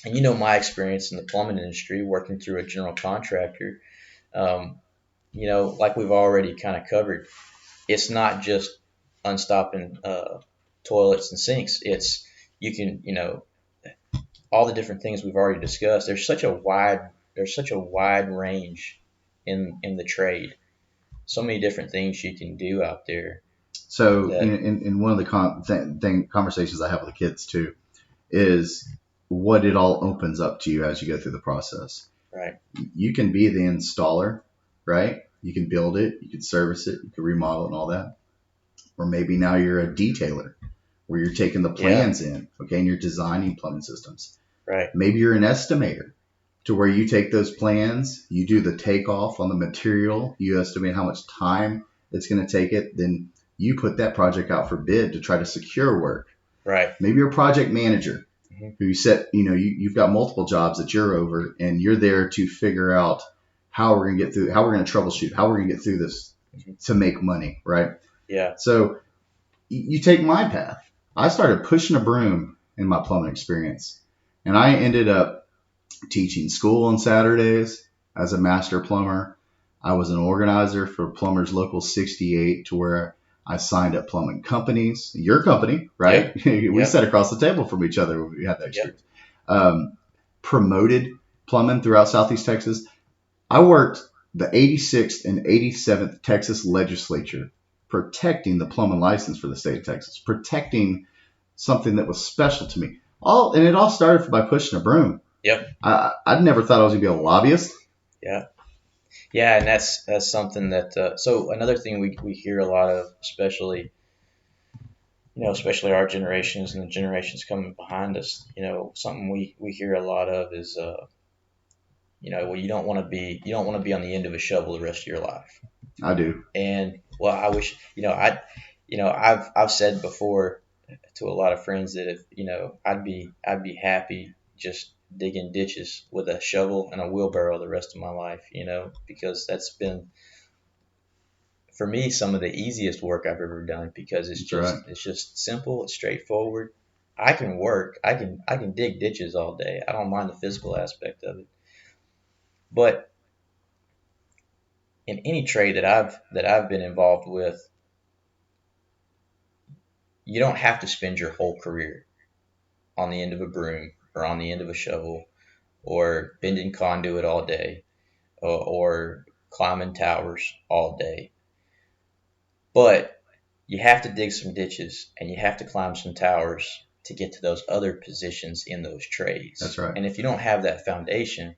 and my experience in the plumbing industry, working through a general contractor. Like we've already kind of covered, it's not just unstopping toilets and sinks. It's you can all the different things we've already discussed. There's such a wide range in the trade. So many different things you can do out there. So in one of the conversations I have with the kids too is what it all opens up to you as you go through the process. Right. You can be the installer, right? You can build it, you can service it, you can remodel it and all that. Or maybe now you're a detailer where you're taking the plans in, okay, and you're designing plumbing systems. Right. Maybe you're an estimator to where you take those plans, you do the takeoff on the material, you estimate how much time it's going to take it, then you put that project out for bid to try to secure work. Right. Maybe you're a project manager who you've got multiple jobs that you're over, and you're there to figure out how we're going to get through, how we're going to troubleshoot, how we're going to get through this to make money, right? Yeah. So you take my path. I started pushing a broom in my plumbing experience, and I ended up teaching school on Saturdays as a master plumber. I was an organizer for Plumbers Local 68 to where I signed up plumbing companies, your company, right? Yep. We sat across the table from each other when we had that experience. Yep. Promoted plumbing throughout Southeast Texas. I worked the 86th and 87th Texas legislature protecting the plumbing license for the state of Texas, protecting something that was special to me. And it all started by pushing a broom. Yep. I'd never thought I was going to be a lobbyist. Yeah. Yeah, and that's something that. So another thing we hear a lot of, especially our generations and the generations coming behind us. Something we hear a lot of is, well, you don't want to be on the end of a shovel the rest of your life. I do. And well, I wish I've said before to a lot of friends that if I'd be happy just digging ditches with a shovel and a wheelbarrow the rest of my life, because that's been for me some of the easiest work I've ever done, because it's just simple, it's straightforward. I can work, I can dig ditches all day. I don't mind the physical aspect of it. But in any trade that I've been involved with, you don't have to spend your whole career on the end of a broom or on the end of a shovel or bending conduit all day or climbing towers all day. But you have to dig some ditches and you have to climb some towers to get to those other positions in those trades. That's right. And if you don't have that foundation,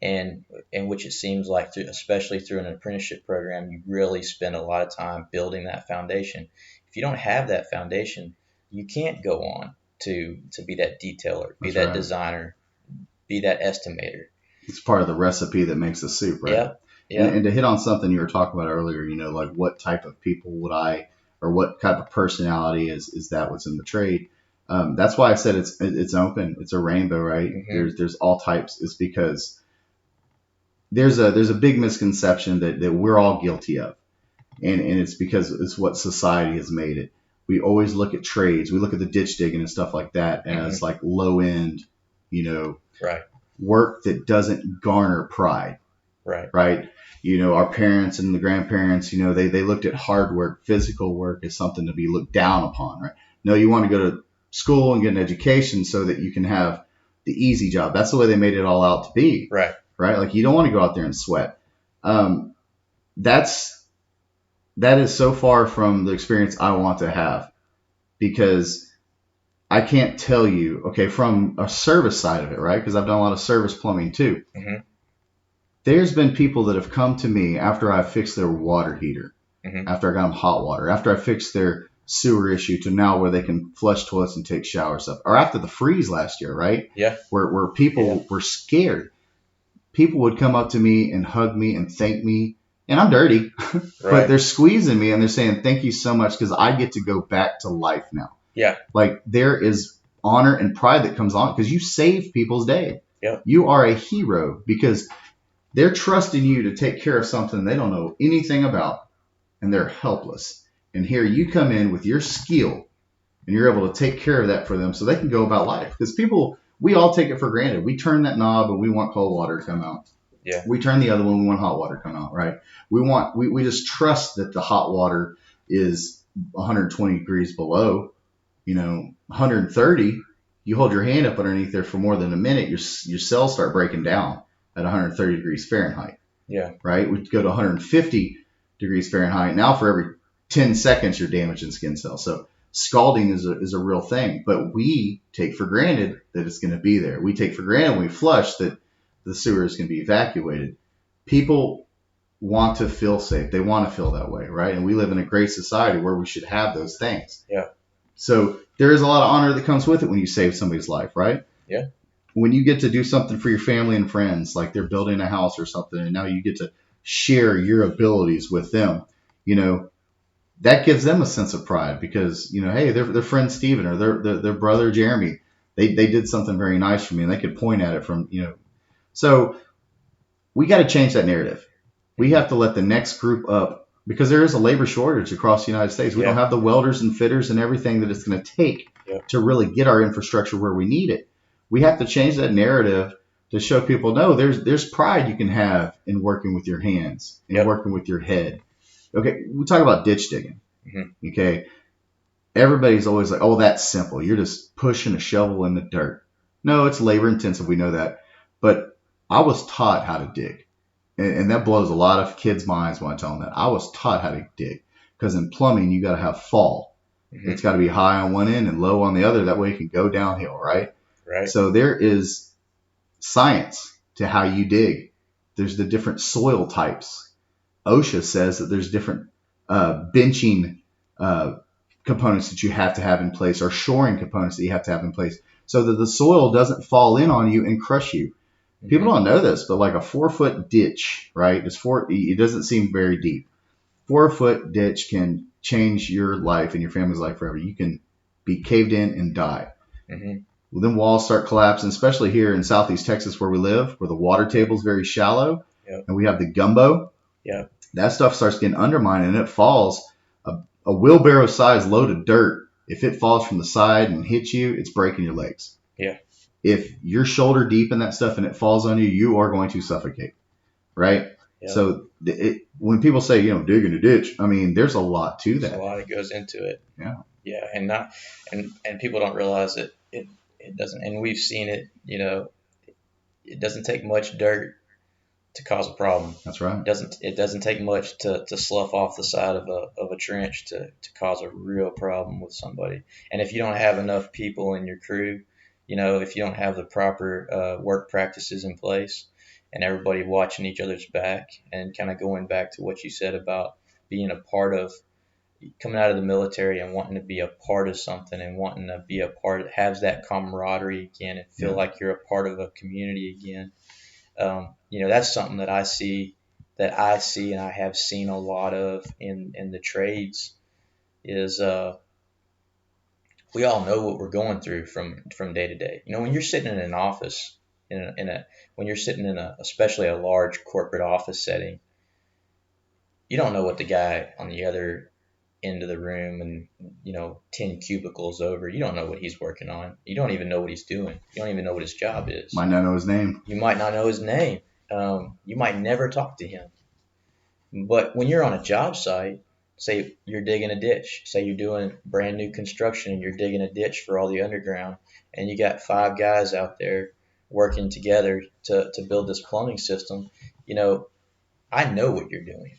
and in which it seems like, especially through an apprenticeship program, you really spend a lot of time building that foundation. If you don't have that foundation, you can't go on to be that detailer, be that designer, be that estimator. It's part of the recipe that makes the soup, right? Yeah. Yeah. And to hit on something you were talking about earlier, like what type of people would or what type of personality is that what's in the trade? That's why I said it's open. It's a rainbow, right? Hmm. There's all types. It's because there's a big misconception that we're all guilty of, and it's because it's what society has made it. We always look at trades. We look at the ditch digging and stuff like that Hmm. as like low end, you know, Right. work that doesn't garner pride, Right. right? Our parents and the grandparents, they looked at hard work, physical work as something to be looked down upon, right? No, you want to go to school and get an education so that you can have the easy job. That's the way they made it all out to be, Right. right? Like you don't want to go out there and sweat. Um, that's that is so far from the experience I want to have because I can't tell you, okay, from a service side of it, right? Because I've done a lot of service plumbing too. Hmm. There's been people that have come to me after I fixed their water heater, Hmm. after I got them hot water, after I fixed their sewer issue to now where they can flush toilets and take showers up, or after the freeze last year, right? Yeah. Where people were scared. People would come up to me and hug me and thank me, and I'm dirty, but Right. they're squeezing me and they're saying thank you so much because I get to go back to life now. Yeah. Like there is honor and pride that comes on because you saved people's day. Yep. You are a hero because they're trusting you to take care of something they don't know anything about and they're helpless. And here you come in with your skill and you're able to take care of that for them so they can go about life. Because people, we all take it for granted. We turn that knob and we want cold water to come out. Yeah. We turn the other one, we want hot water to come out, right? We just trust that the hot water is 120 degrees below, 130. You hold your hand up underneath there for more than a minute, your cells start breaking down at 130 degrees Fahrenheit. Yeah. Right? We go to 150 degrees Fahrenheit. Now for every 10 seconds, you're damaging skin cells. So scalding is a real thing, but we take for granted that it's going to be there. We take for granted when we flush that the sewer is going to be evacuated. People want to feel safe. They want to feel that way, right? And we live in a great society where we should have those things. Yeah. So there is a lot of honor that comes with it when you save somebody's life, right? Yeah. When you get to do something for your family and friends, like they're building a house or something, and now you get to share your abilities with them, that gives them a sense of pride because, hey, their friend Steven or their brother Jeremy, they did something very nice for me and they could point at it from. So we got to change that narrative. We have to let the next group up because there is a labor shortage across the United States. We don't have the welders and fitters and everything that it's going to take to really get our infrastructure where we need it. We have to change that narrative to show people, no, there's pride you can have in working with your hands and working with your head. Okay, we talk about ditch digging. Mm-hmm. Okay, everybody's always like, oh, that's simple. You're just pushing a shovel in the dirt. No, it's labor intensive. We know that. But I was taught how to dig. And that blows a lot of kids' minds when I tell them that. I was taught how to dig. Because in plumbing, you got to have fall. Mm-hmm. It's got to be high on one end and low on the other. That way it can go downhill, right? Right. So there is science to how you dig. There's the different soil types. OSHA says that there's different benching components that you have to have in place or shoring components that you have to have in place so that the soil doesn't fall in on you and crush you. Mm-hmm. People don't know this, but like a 4-foot ditch, right? It doesn't seem very deep. 4-foot ditch can change your life and your family's life forever. You can be caved in and die. Mm-hmm. Well, then walls start collapsing, especially here in Southeast Texas where we live, where the water table is very shallow, and we have the gumbo. That stuff starts getting undermined and it falls. A wheelbarrow size load of dirt, if it falls from the side and hits you, it's breaking your legs. Yeah. If you're shoulder deep in that stuff and it falls on you, you are going to suffocate, right? Yeah. So when people say, digging a ditch, I mean, there's a lot to that. There's a lot that goes into it. Yeah. Yeah, and people don't realize it doesn't, and we've seen it. It doesn't take much dirt to cause a problem. That's right. It doesn't take much to slough off the side of a trench to cause a real problem with somebody. And if you don't have enough people in your crew, if you don't have the proper work practices in place and everybody watching each other's back and kind of going back to what you said about being a part of coming out of the military and wanting to be a part of something and wanting to be a part of, have that camaraderie again and feel like you're a part of a community again. That's something that I see that I see and I have seen a lot of in the trades is we all know what we're going through from day to day. You know, when you're sitting in an office, when you're sitting in especially a large corporate office setting, you don't know what the guy on the other end of the room and 10 cubicles over, you don't know what he's working on. You don't even know what he's doing. You don't even know what his job is. Might not know his name. You might not know his name. You might never talk to him. But when you're on a job site, say you're digging a ditch, say you're doing brand new construction and you're digging a ditch for all the underground, and you got 5 guys out there working together to build this plumbing system, I know what you're doing.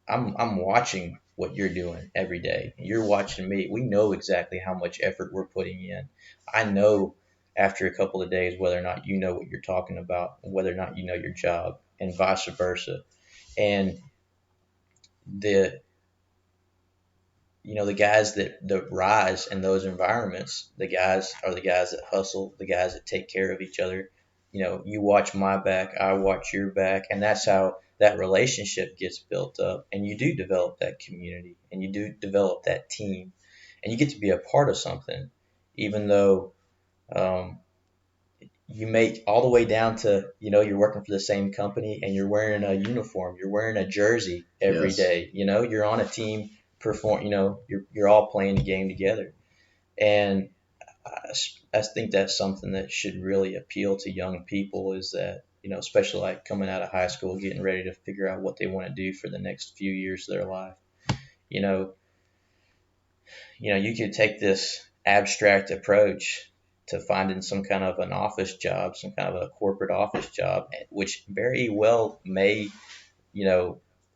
I'm watching what you're doing every day. You're watching me. We know exactly how much effort we're putting in. I know after a couple of days whether or not you know what you're talking about, and whether or not you know your job, and vice versa. And the the guys that rise in those environments, the guys are the guys that hustle, the guys that take care of each other. You watch my back, I watch your back, and that's how that relationship gets built up. And you do develop that community, and you do develop that team, and you get to be a part of something, even though you make all the way down to you're working for the same company and you're wearing a uniform, you're wearing a jersey every Yes. day. You're on a team perform. You're all playing the game together, and I think that's something that should really appeal to young people. Is that especially like coming out of high school, getting ready to figure out what they want to do for the next few years of their life. You know, you could take this abstract approach to finding some kind of an office job, some kind of a corporate office job, which very well may,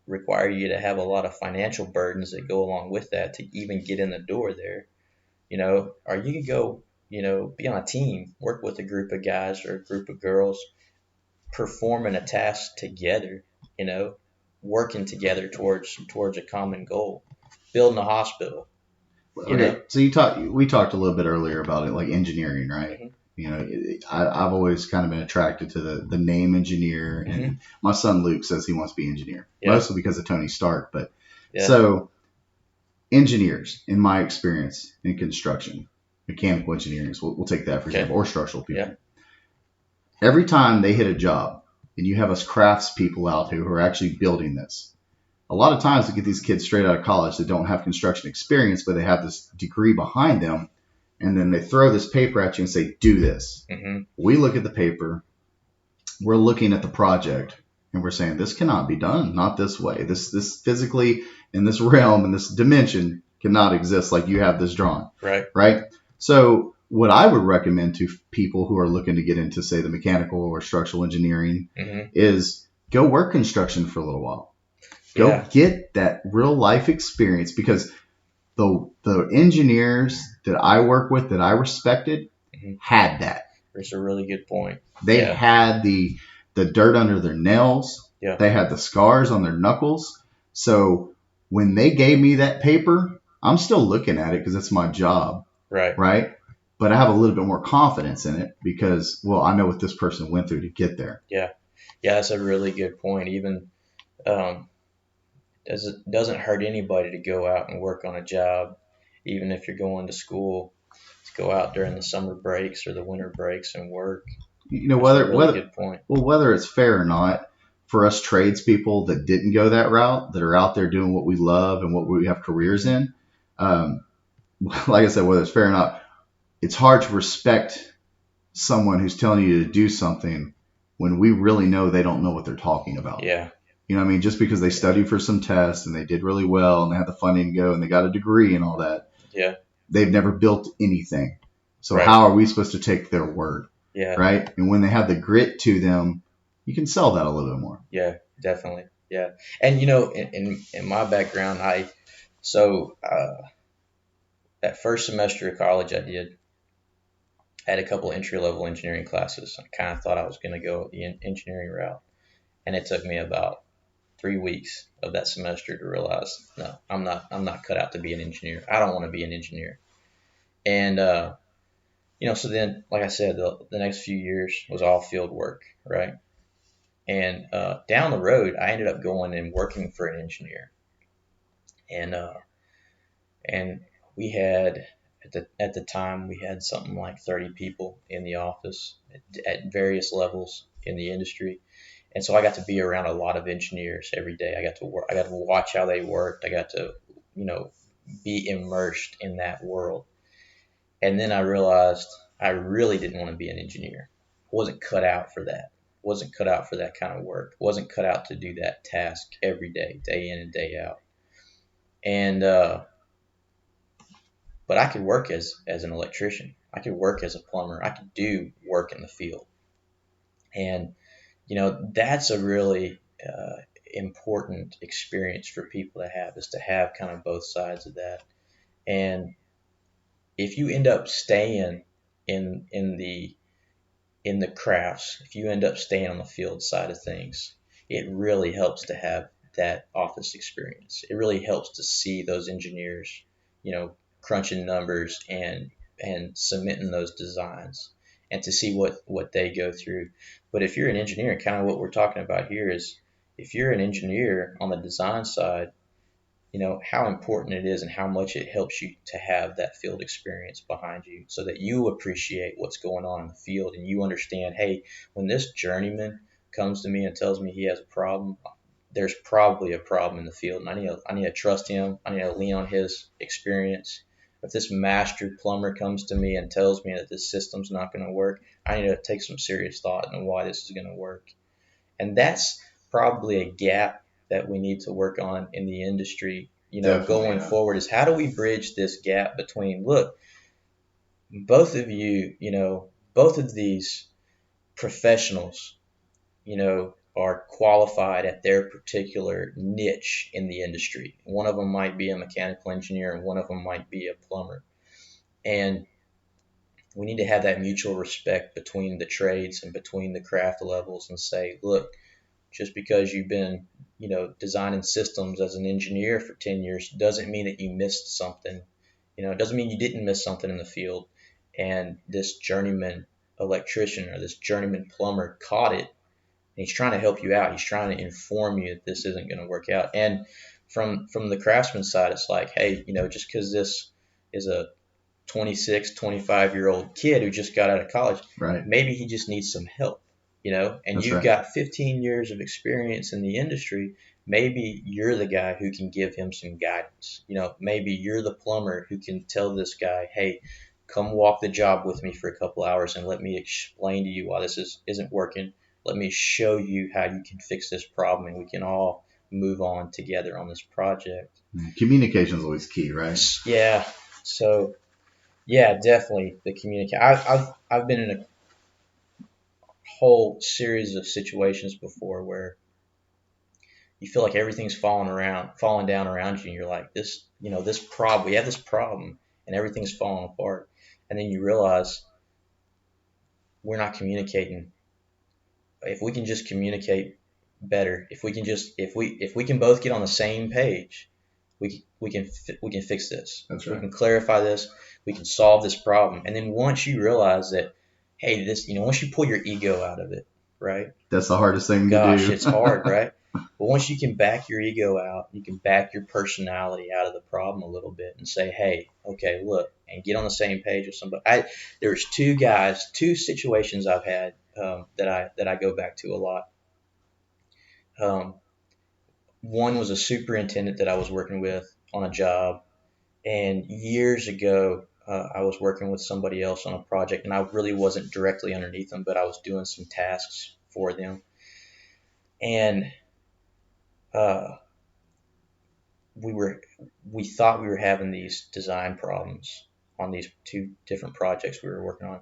require you to have a lot of financial burdens that go along with that to even get in the door there, or you could go, be on a team, work with a group of guys or a group of girls, performing a task together, working together towards a common goal, building a hospital. Okay, so we talked a little bit earlier about it, like engineering, right? Mm-hmm. I've always kind of been attracted to the name engineer, and Mm-hmm. my son Luke says he wants to be engineer, Yeah. mostly because of Tony Stark. But Yeah. so engineers, in my experience in construction, mechanical engineers, we'll take that for Okay. example, or structural people. Yeah. Every time they hit a job, and you have us crafts people out who are actually building this. A lot of times we get these kids straight out of college that don't have construction experience, but they have this degree behind them, and then they throw this paper at you and say, do this. Mm-hmm. We look at the paper, we're looking at the project, and we're saying, this cannot be done, not this way. This physically, in this realm, in this dimension, cannot exist like you have this drawn. Right? So what I would recommend to people who are looking to get into, say, the mechanical or structural engineering Mm-hmm. is go work construction for a little while. Go Yeah. get that real life experience, because the engineers that I work with that I respected Mm-hmm. had that. It's a really good point. They Yeah. had the dirt under their nails. Yeah. They had the scars on their knuckles. So when they gave me that paper, I'm still looking at it because it's my job, Right. But I have a little bit more confidence in it because, well, I know what this person went through to get there. Yeah, that's a really good point. Even doesn't hurt anybody to go out and work on a job, even if you're going to school, to go out during the summer breaks or the winter breaks and work. You know, That's a really good point. whether it's fair or not, for us tradespeople that didn't go that route, that are out there doing what we love and what we have careers in, like I said, whether it's fair or not, it's hard to respect someone who's telling you to do something when we really know they don't know what they're talking about. Yeah. You know what I mean? Just because they studied for some tests and they did really well and they had the funding to go and they got a degree and all that, Yeah. they've never built anything. So Right. how are we supposed to take their word? Yeah. Right? And when they have the grit to them, you can sell that a little bit more. Yeah, definitely. Yeah. And in my background, that first semester of college I had a couple entry level engineering classes. I kind of thought I was going to go the engineering route, and it took me about 3 weeks of that semester to realize, no, I'm not cut out to be an engineer. I don't want to be an engineer. And so then, like I said, the next few years was all field work, right? And down the road, I ended up going and working for an engineer, and and we had at the time we had something like 30 people in the office at various levels in the industry. And so I got to be around a lot of engineers every day. I got to work. I got to watch how they worked. I got to, you know, be immersed in that world. And then I realized I really didn't want to be an engineer. I wasn't cut out for that. Wasn't cut out for that kind of work. Wasn't cut out to do that task every day in and day out. And but I could work as an electrician. I could work as a plumber. I could do work in the field. And that's a really important experience for people to have, is to have kind of both sides of that. And if you end up staying in the crafts, if you end up staying on the field side of things, it really helps to have that office experience. It really helps to see those engineers, crunching numbers and submitting those designs, and to see what they go through. But if you're an engineer, kind of what we're talking about here is, if you're an engineer on the design side, how important it is and how much it helps you to have that field experience behind you, so that you appreciate what's going on in the field, and you understand, hey, when this journeyman comes to me and tells me he has a problem, there's probably a problem in the field, and I need to trust him. I need to lean on his experience. If this master plumber comes to me and tells me that this system's not going to work, I need to take some serious thought into why this is going to work. And that's probably a gap that we need to work on in the industry, Definitely, going yeah. forward, is how do we bridge this gap between, look, both of you, both of these professionals, are qualified at their particular niche in the industry. One of them might be a mechanical engineer and one of them might be a plumber. And we need to have that mutual respect between the trades and between the craft levels, and say, look, just because you've been, designing systems as an engineer for 10 years doesn't mean that you missed something. It doesn't mean you didn't miss something in the field. And this journeyman electrician or this journeyman plumber caught it. And he's trying to help you out. He's trying to inform you that this isn't going to work out. And from the craftsman side, it's like, hey, just because this is a 26, 25-year-old kid who just got out of college, Right. maybe he just needs some help, and That's you've right. got 15 years of experience in the industry. Maybe you're the guy who can give him some guidance. Maybe you're the plumber who can tell this guy, hey, come walk the job with me for a couple hours and let me explain to you why this isn't working. Let me show you how you can fix this problem, and we can all move on together on this project. Communication is always key, right? Yeah. So yeah, definitely the communicate. I've been in a whole series of situations before where you feel like everything's falling down around you, and you're like, this problem. We have this problem, and everything's falling apart. And then you realize we're not communicating. If we can just communicate better, if we can both get on the same page, we can fix this. That's We right. can clarify this. We can solve this problem. And then once you realize that, hey, once you pull your ego out of it, right? That's the hardest thing to Gosh, do. it's hard, right? But once you can back your ego out, you can back your personality out of the problem a little bit and say, hey, okay, look, and get on the same page with somebody. There's two situations I've had that I go back to a lot. Um, One was a superintendent that I was working with on a job, and years ago, I was working with somebody else on a project, and I really wasn't directly underneath them, but I was doing some tasks for them. And uh, we thought we were having these design problems on these two different projects we were working on.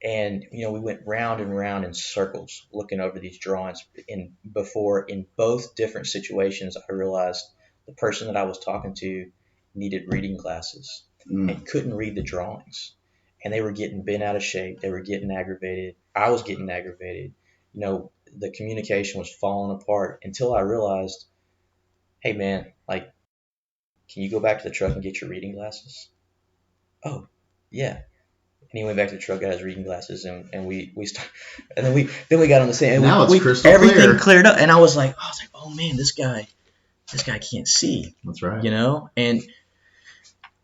And we went round and round in circles looking over these drawings. In both different situations, I realized the person that I was talking to needed reading glasses Mm. and couldn't read the drawings. And they were getting bent out of shape. They were getting aggravated. I was getting aggravated. The communication was falling apart until I realized, hey man, like, can you go back to the truck and get your reading glasses? Oh, yeah. And he went back to the truck, got his reading glasses, and we start, and then we got on the same. And Now it's we crystal everything clear. cleared up, and I was like, oh man, this guy can't see, That's right. you know.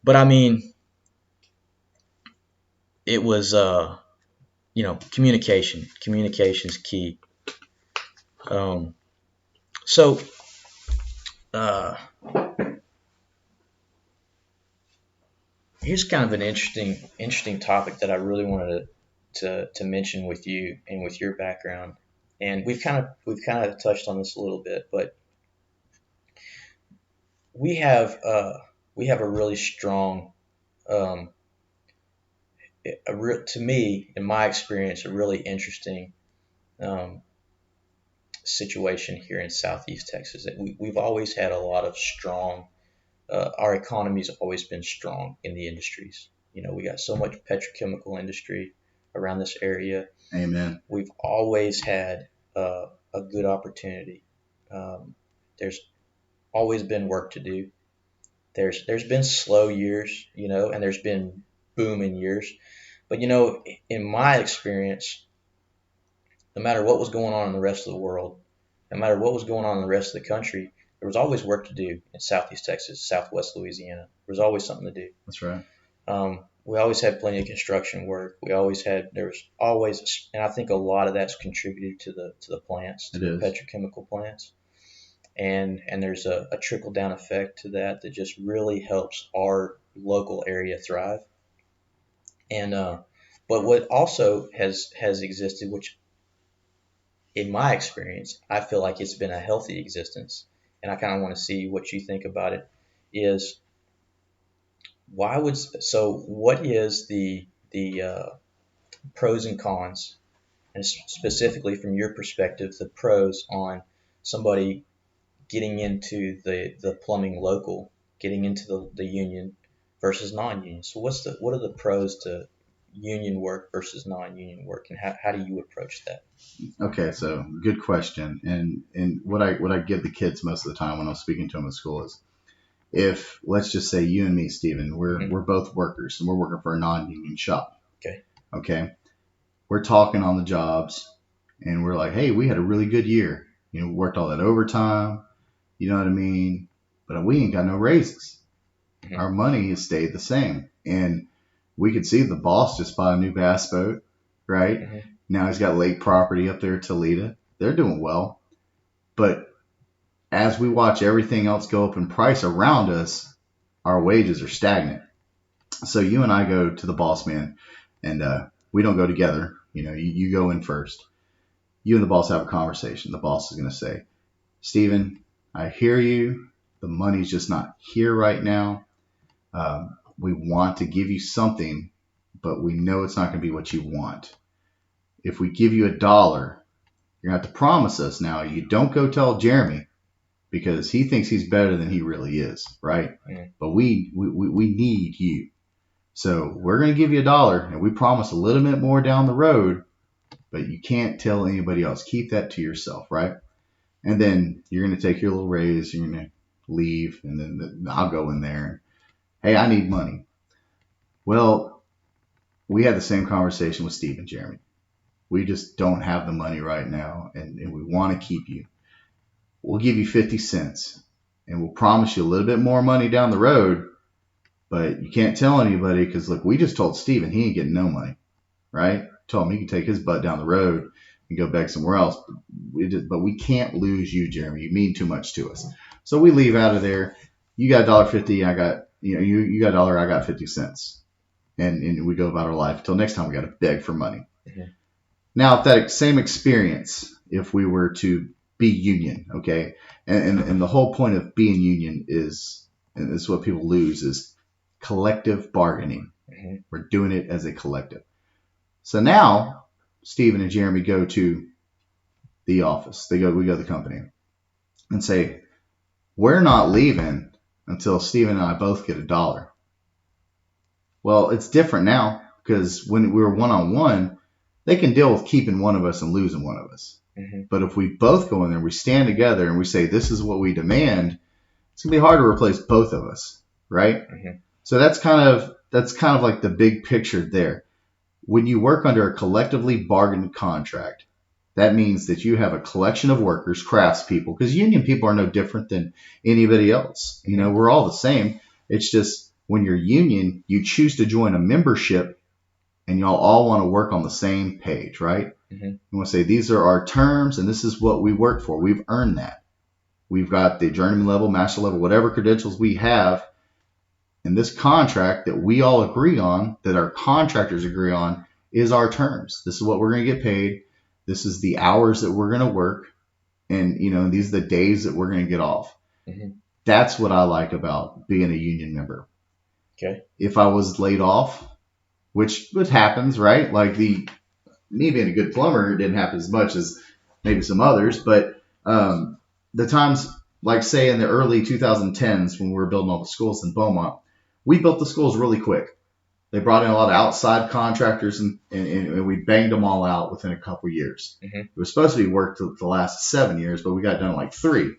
But I mean, it was communication's key. So uh, here's kind of an interesting topic that I really wanted to mention with you and with your background. And we've kind of touched on this a little bit, but we have a really strong, to me, in my experience, a really interesting um, situation here in Southeast Texas. That we've always had a lot of strong. Our economy's always been strong in the industries. You know, we got so much petrochemical industry around this area. Amen. We've always had a good opportunity. There's always been work to do. There's been slow years, you know, and there's been booming years. But you know, in my experience, no matter what was going on in the rest of the world, no matter what was going on in the rest of the country, there was always work to do in Southeast Texas, Southwest Louisiana. There was always something to do. That's right. We always had plenty of construction work. There was always, and I think a lot of that's contributed to the plants, to the petrochemical plants. And there's a trickle down effect to that just really helps our local area thrive. And but what also has existed, which in my experience, I feel like it's been a healthy existence, and I kind of want to see what you think about it, is what is the pros and cons, and specifically from your perspective, the pros on somebody getting into the plumbing local, getting into the union versus non-union. So what are the pros to union work versus non-union work, and how do you approach that? Okay, so good question. And what I give the kids most of the time when I'm speaking to them at school is, if let's just say you and me, Stephen, we're both workers and we're working for a non-union shop. Okay. We're talking on the jobs and we're like, hey, we had a really good year. You know, we worked all that overtime. You know what I mean? But we ain't got no raises. Our money has stayed the same. And we could see the boss just bought a new bass boat, right? Now he's got lake property up there at Toledo. They're doing well. But as we watch everything else go up in price around us, our wages are stagnant. So you and I go to the boss man, and we don't go together. You know, you go in first. You and the boss have a conversation. The boss is going to say, Stephen, I hear you. The money's just not here right now. We want to give you something, but we know it's not going to be what you want. If we give you $1, you're going to have to promise us now you don't go tell Jeremy, because he thinks he's better than he really is, right? But we need you. So we're going to give you $1, and we promise a little bit more down the road, but you can't tell anybody else. Keep that to yourself, right? And then you're going to take your little raise, you're going to leave, and then I'll go in there. Hey, I need money. Well, we had the same conversation with Steve and Jeremy. We just don't have the money right now, and we want to keep you. We'll give you 50 cents, and we'll promise you a little bit more money down the road, but you can't tell anybody because, look, we just told Steven he ain't getting no money, right? Told him he can take his butt down the road and go back somewhere else. But we can't lose you, Jeremy. You mean too much to us. So we leave out of there. You got $1.50, I got, you got $1, I got 50 cents. And we go about our life until next time we got to beg for money. Now, if that same experience, if we were to be union, okay, and the whole point of being union is, and this is what people lose, is collective bargaining. We're doing it as a collective. So now Stephen and Jeremy go to the office. We go to the company and say, we're not leaving until Stephen and I both get $1. Well, it's different now because when we were one-on-one, they can deal with keeping one of us and losing one of us. But if we both go in there, we stand together and we say, this is what we demand, it's going to be hard to replace both of us, right? So that's kind of like the big picture there. When you work under a collectively bargained contract, that means that you have a collection of workers, craftspeople, because union people are no different than anybody else. We're all the same. It's just when you're union, you choose to join a membership and y'all all want to work on the same page, right? Mm-hmm. You want to say, these are our terms and this is what we work for. We've earned that. We've got the journeyman level, master level, whatever credentials we have. And this contract that we all agree on, that our contractors agree on, is our terms. This is what we're going to get paid. This is the hours that we're going to work. And, these are the days that we're going to get off. Mm-hmm. That's what I like about being a union member. Okay. If I was laid off, which happens, right? Like me being a good plumber, it didn't happen as much as maybe some others. But the times, like say in the early 2010s when we were building all the schools in Beaumont, we built the schools really quick. They brought in a lot of outside contractors and we banged them all out within a couple years. Mm-hmm. It was supposed to be work to last 7 years, but we got done in like 3.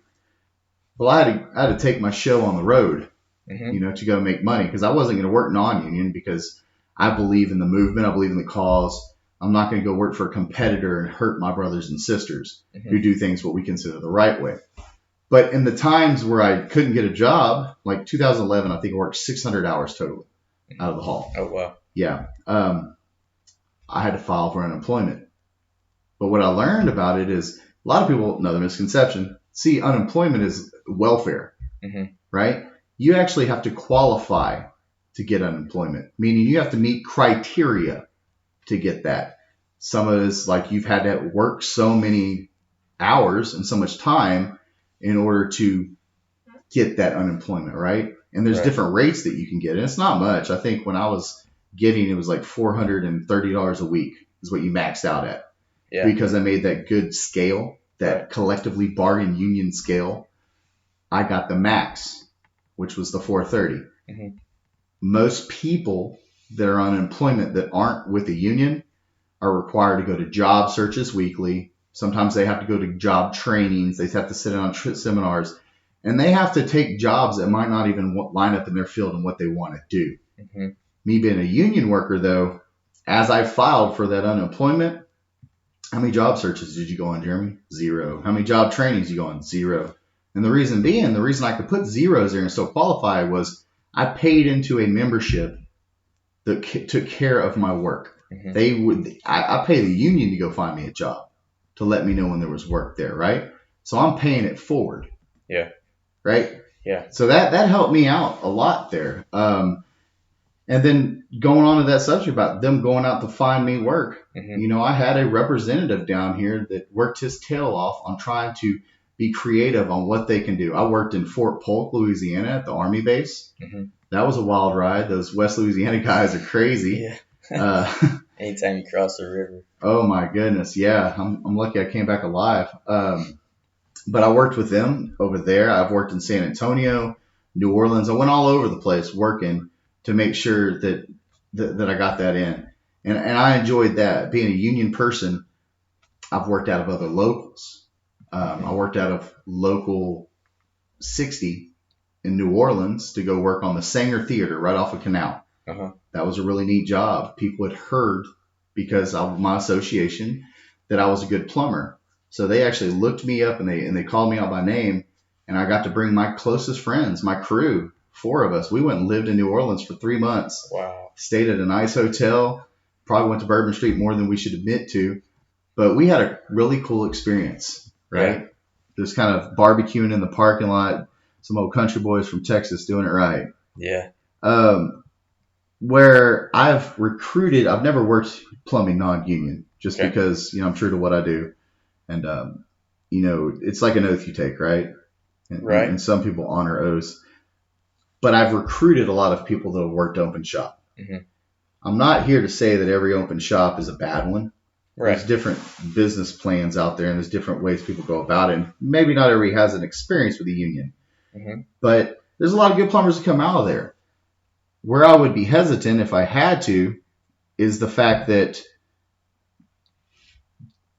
Well, I had to take my show on the road, Mm-hmm. to go make money because I wasn't going to work non-union because I believe in the movement. I believe in the cause. I'm not going to go work for a competitor and hurt my brothers and sisters Mm-hmm. who do things what we consider the right way. But in the times where I couldn't get a job, like 2011, I think I worked 600 hours total out of the hall. Oh, wow. Yeah. I had to file for unemployment. But what I learned about it is a lot of people, another misconception, see unemployment as welfare, Mm-hmm. right? You actually have to qualify to get unemployment, meaning you have to meet criteria to get that. Some of it is like you've had to work so many hours and so much time in order to get that unemployment, right? And there's Right. different rates that you can get. And it's not much. I think when I was getting, it was like $430 a week is what you maxed out at. Yeah. Because I made that good scale, that Right. collectively bargained union scale. I got the max, which was the 430. Mm-hmm. Most people that are on unemployment that aren't with the union are required to go to job searches weekly. Sometimes they have to go to job trainings. They have to sit in on seminars. And they have to take jobs that might not even line up in their field and what they want to do. Mm-hmm. Me being a union worker, though, as I filed for that unemployment, how many job searches did you go on, Jeremy? 0. How many job trainings did you go on? 0. And the reason I could put zeros there and still qualify was I paid into a membership that took care of my work. Mm-hmm. I pay the union to go find me a job to let me know when there was work there, right? So I'm paying it forward. Yeah. Right? Yeah. So that helped me out a lot there. And then going on to that subject about them going out to find me work, Mm-hmm. I had a representative down here that worked his tail off on trying to be creative on what they can do. I worked in Fort Polk, Louisiana at the Army base. Mm-hmm. That was a wild ride. Those West Louisiana guys are crazy. Yeah. Anytime you cross the river. Oh my goodness. Yeah. I'm lucky I came back alive. But I worked with them over there. I've worked in San Antonio, New Orleans. I went all over the place working to make sure that I got that in. And I enjoyed that. Being a union person, I've worked out of other locals. I worked out of local 60 in New Orleans to go work on the Sanger Theater right off of Canal. Uh-huh. That was a really neat job. People had heard because of my association that I was a good plumber. So they actually looked me up and they called me out by name, and I got to bring my closest friends, my crew, 4 of us. We went and lived in New Orleans for 3 months. Wow. Stayed at a nice hotel. Probably went to Bourbon Street more than we should admit to, but we had a really cool experience, right? Yeah. Just kind of barbecuing in the parking lot. Some old country boys from Texas doing it right. Yeah. Where I've never worked plumbing non-union just Okay. because, I'm true to what I do. And, it's like an oath you take, right? Right. And some people honor oaths. But I've recruited a lot of people that have worked open shop. Mm-hmm. I'm not here to say that every open shop is a bad one. Right. There's different business plans out there, and there's different ways people go about it. And maybe not everybody has an experience with the union. Mm-hmm. But there's a lot of good plumbers that come out of there. Where I would be hesitant if I had to is the fact that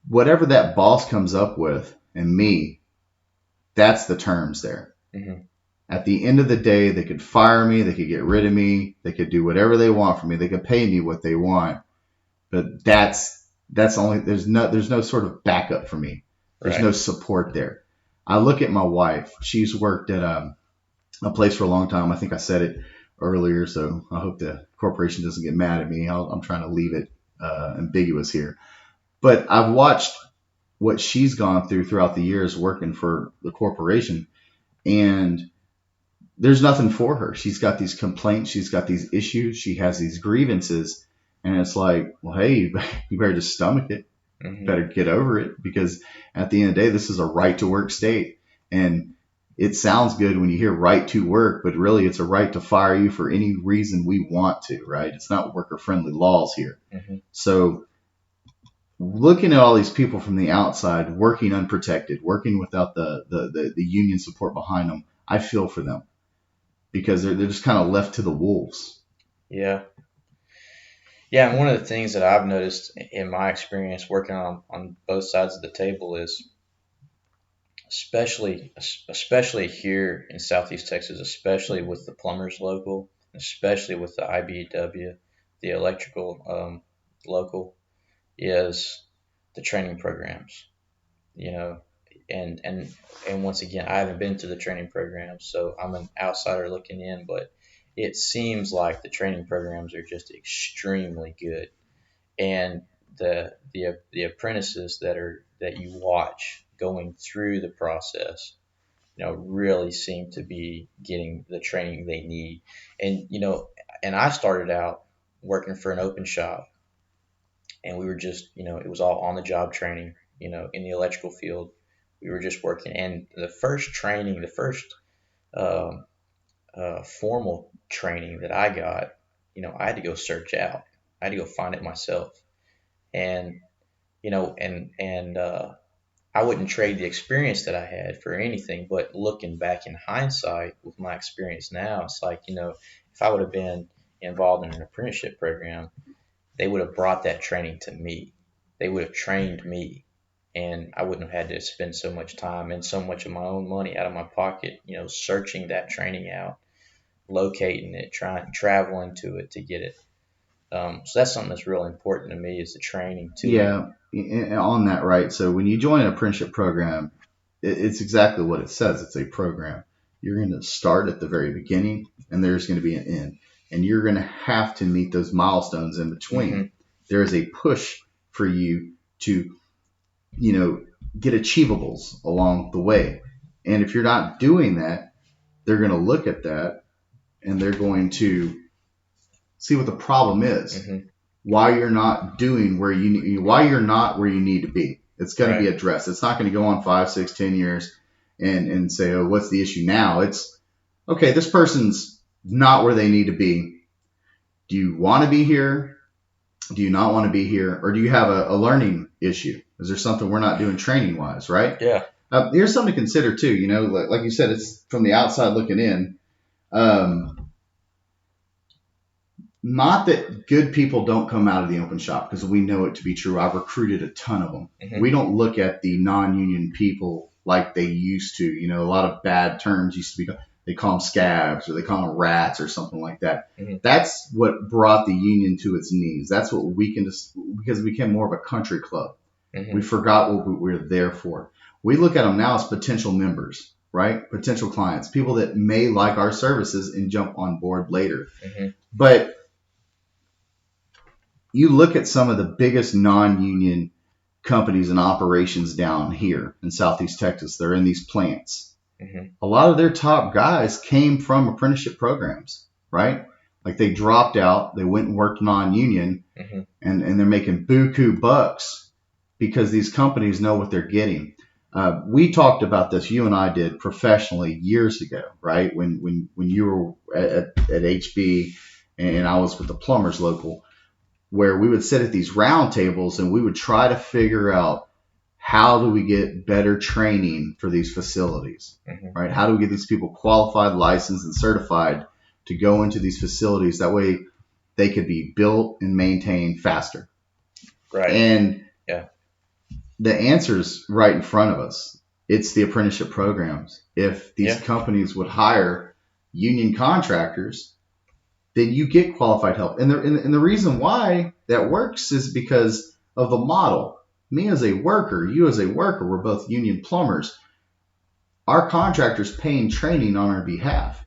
whatever that boss comes up with and me, that's the terms there. Mm-hmm. At the end of the day, they could fire me, they could get rid of me, they could do whatever they want for me, they could pay me what they want. but that's only there's no sort of backup for me. There's no Right. support there. I look at my wife. She's worked at a place for a long time. I think I said it earlier, so I hope the corporation doesn't get mad at me. I'm trying to leave it ambiguous here. But I've watched what she's gone through throughout the years working for the corporation, and there's nothing for her. She's got these complaints, she's got these issues, she has these grievances, and it's like, well, hey, you better just stomach it, Hmm. better get over it, because at the end of the day, this is a right to work state, and it sounds good when you hear right to work, but really it's a right to fire you for any reason we want to, right? It's not worker friendly laws here. Hmm. So looking at all these people from the outside working unprotected, working without the union support behind them, I feel for them because they're just kind of left to the wolves. Yeah. Yeah, and one of the things that I've noticed in my experience working on both sides of the table is especially here in Southeast Texas, especially with the plumbers local, especially with the IBEW, the electrical local, is the training programs. You know, and and and once again, I haven't been to the training programs, so I'm an outsider looking in, but it seems like the training programs are just extremely good, and the apprentices that you watch going through the process, really seem to be getting the training they need. And and I started out working for an open shop, and we were just, it was all on the job training, in the electrical field. We were just working, and the first training, the first um, formal training that I got, I had to go search out. I had to go find it myself, and I wouldn't trade the experience that I had for anything. But looking back in hindsight with my experience now, it's like, if I would have been involved in an apprenticeship program, they would have brought that training to me. They would have trained me, and I wouldn't have had to spend so much time and so much of my own money out of my pocket, searching that training out, locating it, trying traveling to it to get it. So that's something that's really important to me, is the training too. Yeah, on that, right? So when you join an apprenticeship program, it's exactly what it says. It's a program. You're going to start at the very beginning, and there's going to be an end, and you're going to have to meet those milestones in Hmm. between. There is a push for you to, you know, get achievables along the way, and if you're not doing that, they're going to look at that and they're going to see what the problem is, Hmm. why you're not doing why you're not where you need to be. It's going to be Right. addressed. It's not going to go on 5, 6, 10 years and say, oh, what's the issue now? It's okay. This person's not where they need to be. Do you want to be here? Do you not want to be here? Or do you have a learning issue? Is there something we're not doing training wise, right? Yeah. Here's something to consider too. Like you said, it's from the outside looking in. Um, Not that good people don't come out of the open shop, because we know it to be true. I've recruited a ton of them. Hmm. We don't look at the non-union people like they used to. A lot of bad terms used to be, they call them scabs or they call them rats or something like that. Hmm. That's what brought the union to its knees. That's what weakened us, because it became more of a country club. We Hmm. forgot what we were there for. We look at them now as potential members, right? Potential clients, people that may like our services and jump on board later. Hmm. But you look at some of the biggest non-union companies and operations down here in Southeast Texas. They're in these plants. Hmm. A lot of their top guys came from apprenticeship programs, right? Like they dropped out, they went and worked non-union, Hmm. and they're making buku bucks because these companies know what they're getting. We talked about this, you and I did professionally years ago, right? When you were at HB and I was with the plumbers local, where we would sit at these round tables and we would try to figure out, how do we get better training for these facilities, Hmm. right? How do we get these people qualified, licensed, and certified to go into these facilities? That way they could be built and maintained faster. Right. And Yeah. the answer's right in front of us. It's the apprenticeship programs. If these Yeah. companies would hire union contractors, then you get qualified help. And the reason why that works is because of the model. Me as a worker, you as a worker, we're both union plumbers. Our contractor's paying training on our behalf.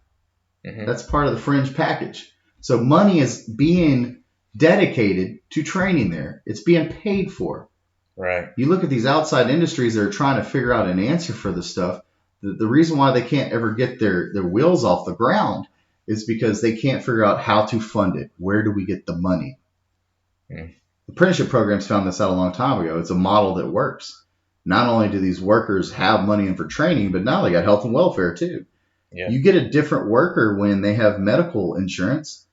Mm-hmm. That's part of the fringe package. So money is being dedicated to training there. It's being paid for. Right. You look at these outside industries that are trying to figure out an answer for this stuff. The reason why they can't ever get their wheels off the ground is because they can't figure out how to fund it. Where do we get the money? Mm. Apprenticeship programs found this out a long time ago. It's a model that works. Not only do these workers have money in for training, but now they got health and welfare too. Yeah. You get a different worker when they have medical insurance.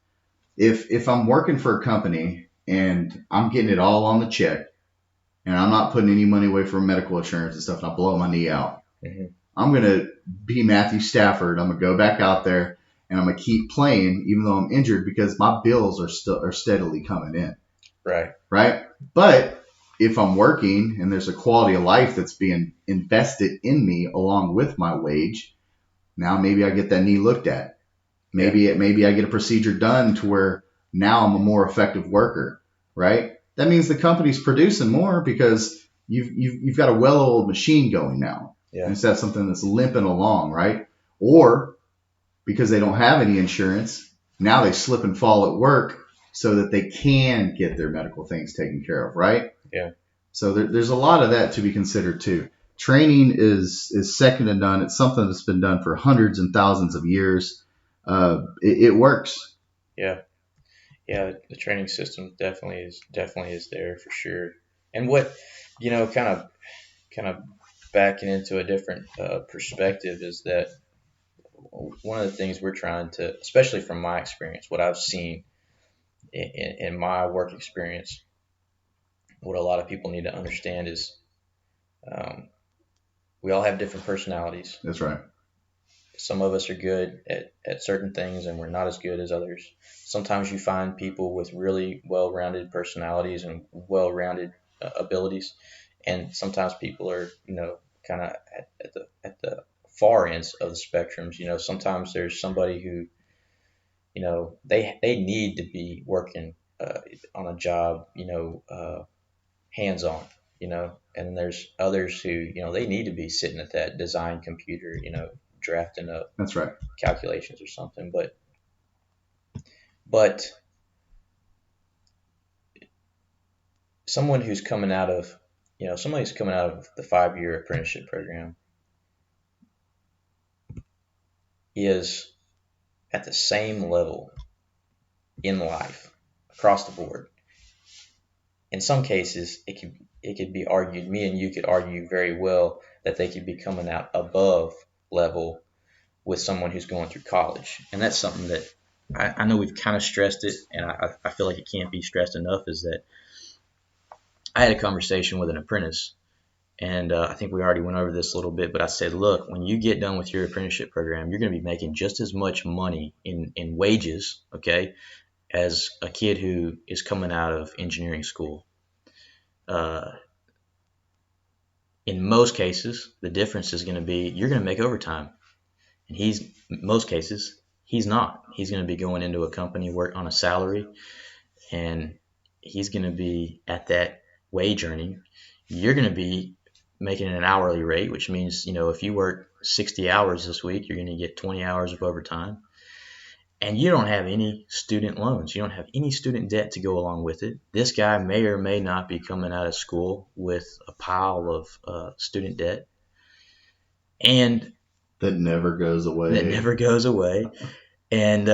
If I'm working for a company and I'm getting it all on the check and I'm not putting any money away for medical insurance and stuff, and I blow my knee out, Mm-hmm. I'm going to be Matthew Stafford. I'm going to go back out there and I'm going to keep playing even though I'm injured because my bills are steadily coming in. Right. Right? But if I'm working and there's a quality of life that's being invested in me along with my wage, now maybe I get that knee looked at. Maybe I get a procedure done to where now I'm a more effective worker, right? That means the company's producing more because you've got a well-oiled machine going now. Yeah. Instead of something that's limping along, right? Or because they don't have any insurance, now they slip and fall at work so that they can get their medical things taken care of, right? Yeah. So there's a lot of that to be considered too. Training is second to none. It's something that's been done for hundreds and thousands of years. It works. Yeah. Yeah. The training system definitely is there for sure. And what, kind of backing into a different perspective is that one of the things we're trying to, especially from my experience, what I've seen in my work experience, what a lot of people need to understand is um, we all have different personalities. That's right. Some of us are good at certain things and we're not as good as others. Sometimes you find people with really well-rounded personalities and well-rounded abilities. And sometimes people are, kind of at the far ends of the spectrums. Sometimes there's somebody who, they need to be working on a job, hands-on, and then there's others who, they need to be sitting at that design computer, drafting up That's right. calculations or something. But someone who's coming out of, somebody who's coming out of the 5-year apprenticeship program is at the same level in life across the board. In some cases, it could be argued, me and you could argue very well that they could be coming out above level with someone who's going through college. And that's something that I know we've kind of stressed it, and I feel like it can't be stressed enough, is that I had a conversation with an apprentice, and I think we already went over this a little bit, but I said, look, when you get done with your apprenticeship program, you're going to be making just as much money in wages, okay, as a kid who is coming out of engineering school. In most cases, the difference is going to be you're going to make overtime. And most cases, he's not. He's going to be going into a company, work on a salary, and he's going to be at that wage earning. You're going to be making an hourly rate, which means, if you work 60 hours this week, you're going to get 20 hours of overtime. And you don't have any student loans. You don't have any student debt to go along with it. This guy may or may not be coming out of school with a pile of student debt. And that never goes away. And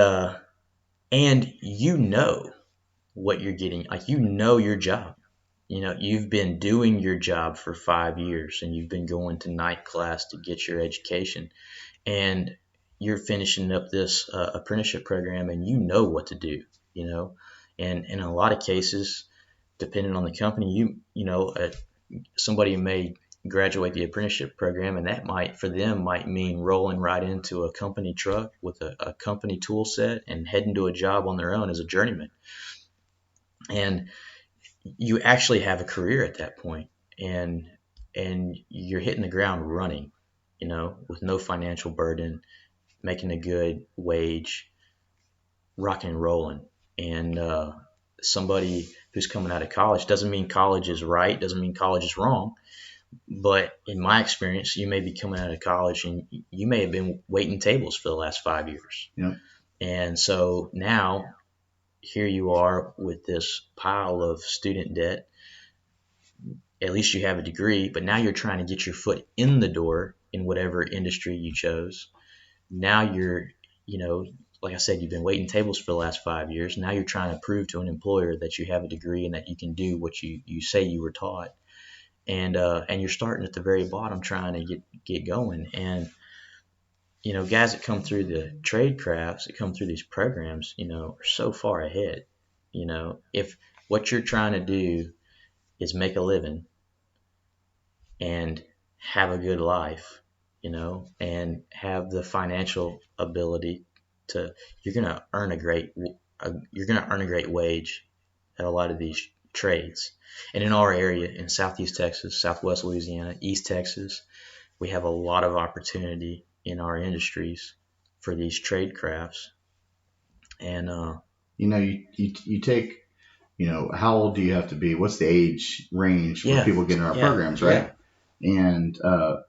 you know what you're getting. Like, your job. You've been doing your job for 5 years, and you've been going to night class to get your education. And you're finishing up this apprenticeship program, and you know what to do, and in a lot of cases, depending on the company, somebody may graduate the apprenticeship program, and that might mean rolling right into a company truck with a company tool set and heading to a job on their own as a journeyman. And you actually have a career at that point, and you're hitting the ground running, with no financial burden, making a good wage. rocking and rolling. And somebody who's coming out of college, doesn't mean college is right, doesn't mean college is wrong. But in my experience, you may be coming out of college and you may have been waiting tables for the last 5 years. Yeah. And so now here you are with this pile of student debt. At least you have a degree, but now you're trying to get your foot in the door in whatever industry you chose. Now you're, like I said, you've been waiting tables for the last 5 years. Now you're trying to prove to an employer that you have a degree and that you can do what you say you were taught. And you're starting at the very bottom trying to get going. And, guys that come through the trade crafts, that come through these programs, are so far ahead. If what you're trying to do is make a living and have a good life, and have the financial ability to, you're going to earn a great wage at a lot of these trades. And in our area, in Southeast Texas, Southwest Louisiana, East Texas, we have a lot of opportunity in our industries for these trade crafts. And you take, how old do you have to be? What's the age range for people getting our programs, right? Yeah. And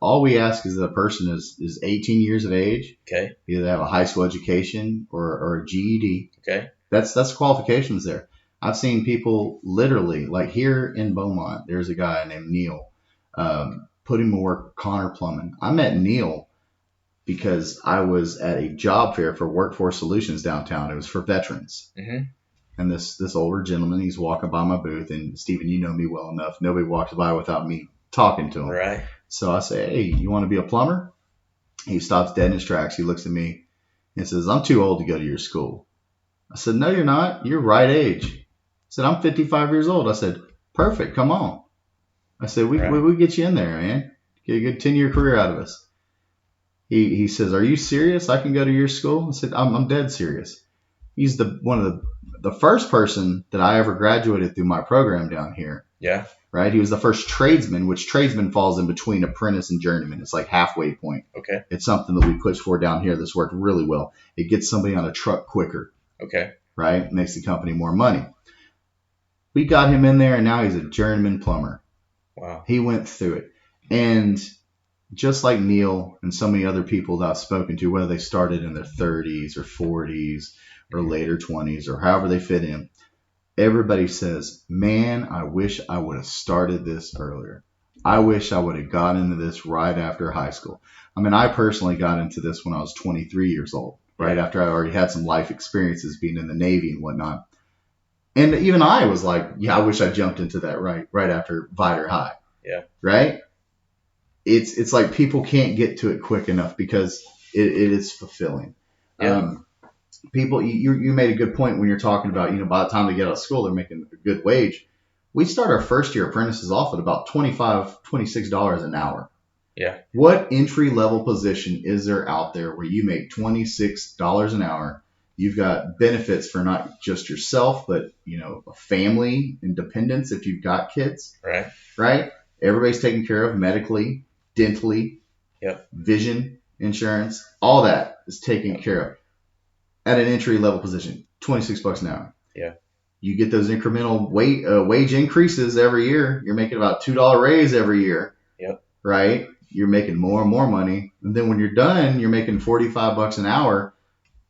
all we ask is that a person is 18 years of age. Okay. Either have a high school education or a GED. Okay. That's qualifications there. I've seen people literally, like here in Beaumont, there's a guy named Neil, put him to work Connor Plumbing. I met Neil because I was at a job fair for Workforce Solutions downtown. It was for veterans. Mm-hmm. And this older gentleman, he's walking by my booth, and Stephen, you know me well enough. Nobody walks by without me talking to him. Right. So I say, hey, you want to be a plumber? He stops dead in his tracks. He looks at me and says, I'm too old to go to your school. I said, no, you're not. You're right age. I said, I'm 55 years old. I said, perfect. Come on. I said, we get you in there, man. Get a good 10-year career out of us. He says, are you serious? I can go to your school? I said, I'm dead serious. He's one of the first person that I ever graduated through my program down here. Yeah. Right? He was the first tradesman, which tradesman falls in between apprentice and journeyman. It's like halfway point. Okay. It's something that we push for down here that's worked really well. It gets somebody on a truck quicker. Okay. Right? Makes the company more money. We got him in there, and now he's a journeyman plumber. Wow. He went through it. And just like Neil and so many other people that I've spoken to, whether they started in their 30s or 40s or later 20s or however they fit in, everybody says, man, I wish I would have started this earlier. I wish I would have got into this right after high school. I mean, I personally got into this when I was 23 years old, right after I already had some life experiences being in the Navy and whatnot. And even I was like, yeah, I wish I jumped into that right after Vider High. Yeah. Right? It's like people can't get to it quick enough because it is fulfilling. Yeah. People, you made a good point when you're talking about, by the time they get out of school, they're making a good wage. We start our first year apprentices off at about $25, $26 an hour. Yeah. What entry level position is there out there where you make $26 an hour? You've got benefits for not just yourself, but, a family and dependents if you've got kids. Right. Right? Everybody's taken care of medically, dentally, yep, vision, insurance, all that is taken care of. At an entry level position, $26 an hour. Yeah. You get those incremental wage increases every year. You're making about $2 raise every year. Yep. Right? You're making more and more money. And then when you're done, you're making $45 an hour.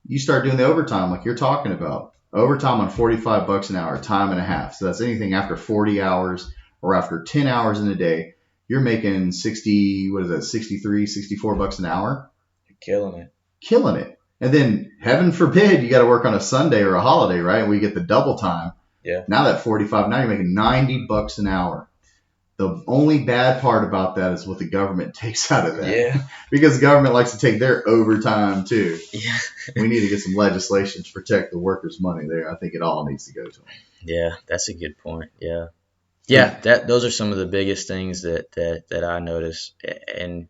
You start doing the overtime like you're talking about. Overtime on $45 an hour, time and a half. So that's anything after 40 hours or after 10 hours in a day. You're making $64 an hour. You're killing it. Killing it. And then, heaven forbid, you got to work on a Sunday or a holiday, right? And we get the double time. Yeah. Now that 45, now you're making $90 an hour. The only bad part about that is what the government takes out of that. Yeah. Because the government likes to take their overtime too. Yeah. We need to get some legislation to protect the workers' money there. I think it all needs to go to them. Yeah, that's a good point. Yeah. Yeah, those are some of the biggest things that I notice, and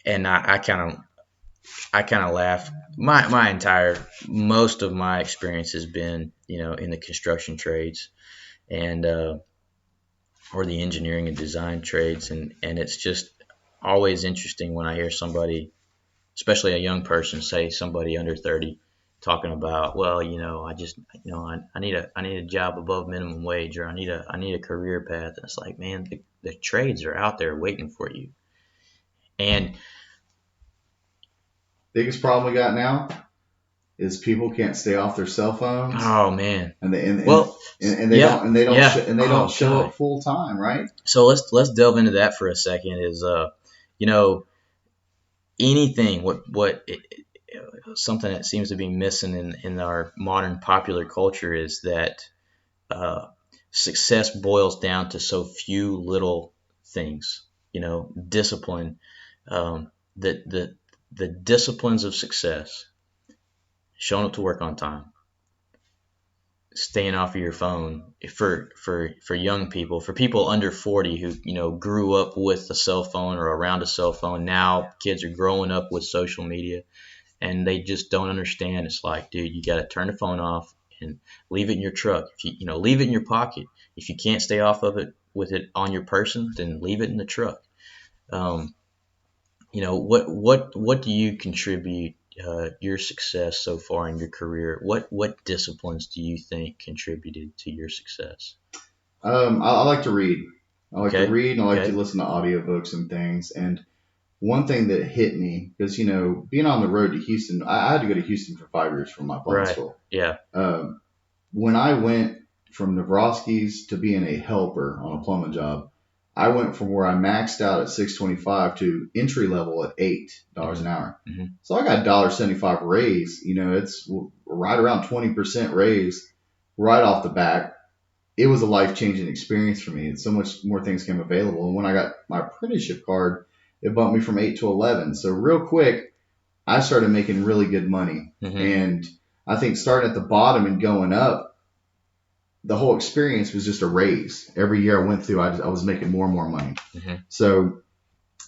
I kind of laugh. Most of my experience has been, in the construction trades, and or the engineering and design trades, and it's just always interesting when I hear somebody, especially a young person, say somebody under 30, talking about, well, I just, I need a job above minimum wage, or I need a career path. And it's like, man, the trades are out there waiting for you. And Biggest problem we got now is people can't stay off their cell phones, oh man, and they well, they yeah, yeah, don't oh show god. up full time, right? So let's delve into that for a second. Is you know, anything something that seems to be missing in our modern popular culture is that uh, success boils down to so few little things. Discipline, the disciplines of success: showing up to work on time, staying off of your phone. For young people, for people under 40 who grew up with a cell phone or around a cell phone. Now kids are growing up with social media, and they just don't understand. It's like, dude, you got to turn the phone off and leave it in your truck. If leave it in your pocket. If you can't stay off of it with it on your person, then leave it in the truck. um, what do you contribute your success so far in your career? What disciplines do you think contributed to your success? I like to read. I like to Okay. read, and I like to Okay. listen to audiobooks and things. And one thing that hit me, because being on the road to Houston, I had to go to Houston for 5 years for my plumbing Right. school. Yeah. When I went from Navrosky's to being a helper on a plumbing job, I went from where I maxed out at 625 to entry level at $8 an hour. Mm-hmm. So I got $1.75 raise. It's right around 20% raise right off the bat. It was a life changing experience for me, and so much more things came available. And when I got my apprenticeship card, it bumped me from 8 to 11. So real quick, I started making really good money. Mm-hmm. And I think starting at the bottom and going up, the whole experience was just a raise. Every year I went through, I was making more and more money. Mm-hmm. So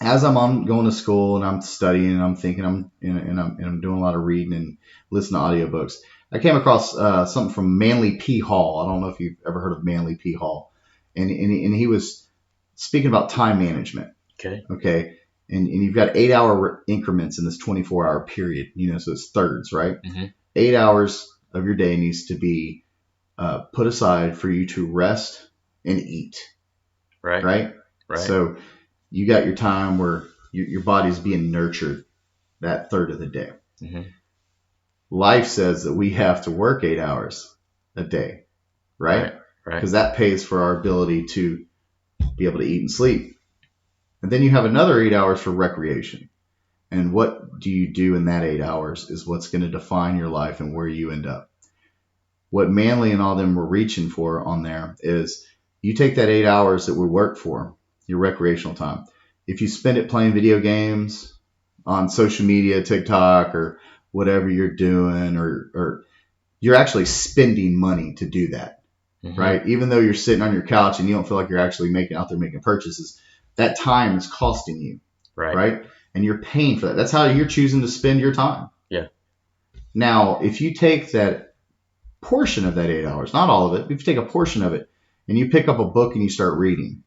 as going to school and I'm studying and I'm thinking I'm doing a lot of reading and listening to audiobooks, I came across something from Manly P. Hall. I don't know if you've ever heard of Manly P. Hall, and he was speaking about time management. Okay. Okay. And you've got 8-hour increments in this 24-hour period, so it's thirds, right? Mm-hmm. 8 hours of your day needs to be put aside for you to rest and eat, Right. right? Right. So you got your time where your body's being nurtured that third of the day. Mm-hmm. Life says that we have to work 8 hours a day, right? Right. Because that pays for our ability to be able to eat and sleep. And then you have another 8 hours for recreation. And what do you do in that 8 hours is what's going to define your life and where you end up. What Manly and all them were reaching for on there is you take that 8 hours that we work for, your recreational time. If you spend it playing video games on social media, TikTok, or whatever you're doing, or you're actually spending money to do that, Mm-hmm. right? Even though you're sitting on your couch and you don't feel like you're actually out there making purchases, that time is costing you, right? And you're paying for that. That's how you're choosing to spend your time. Yeah. Now, if you take that portion of that 8 hours, not all of it, but if you take a portion of it and you pick up a book and you start reading,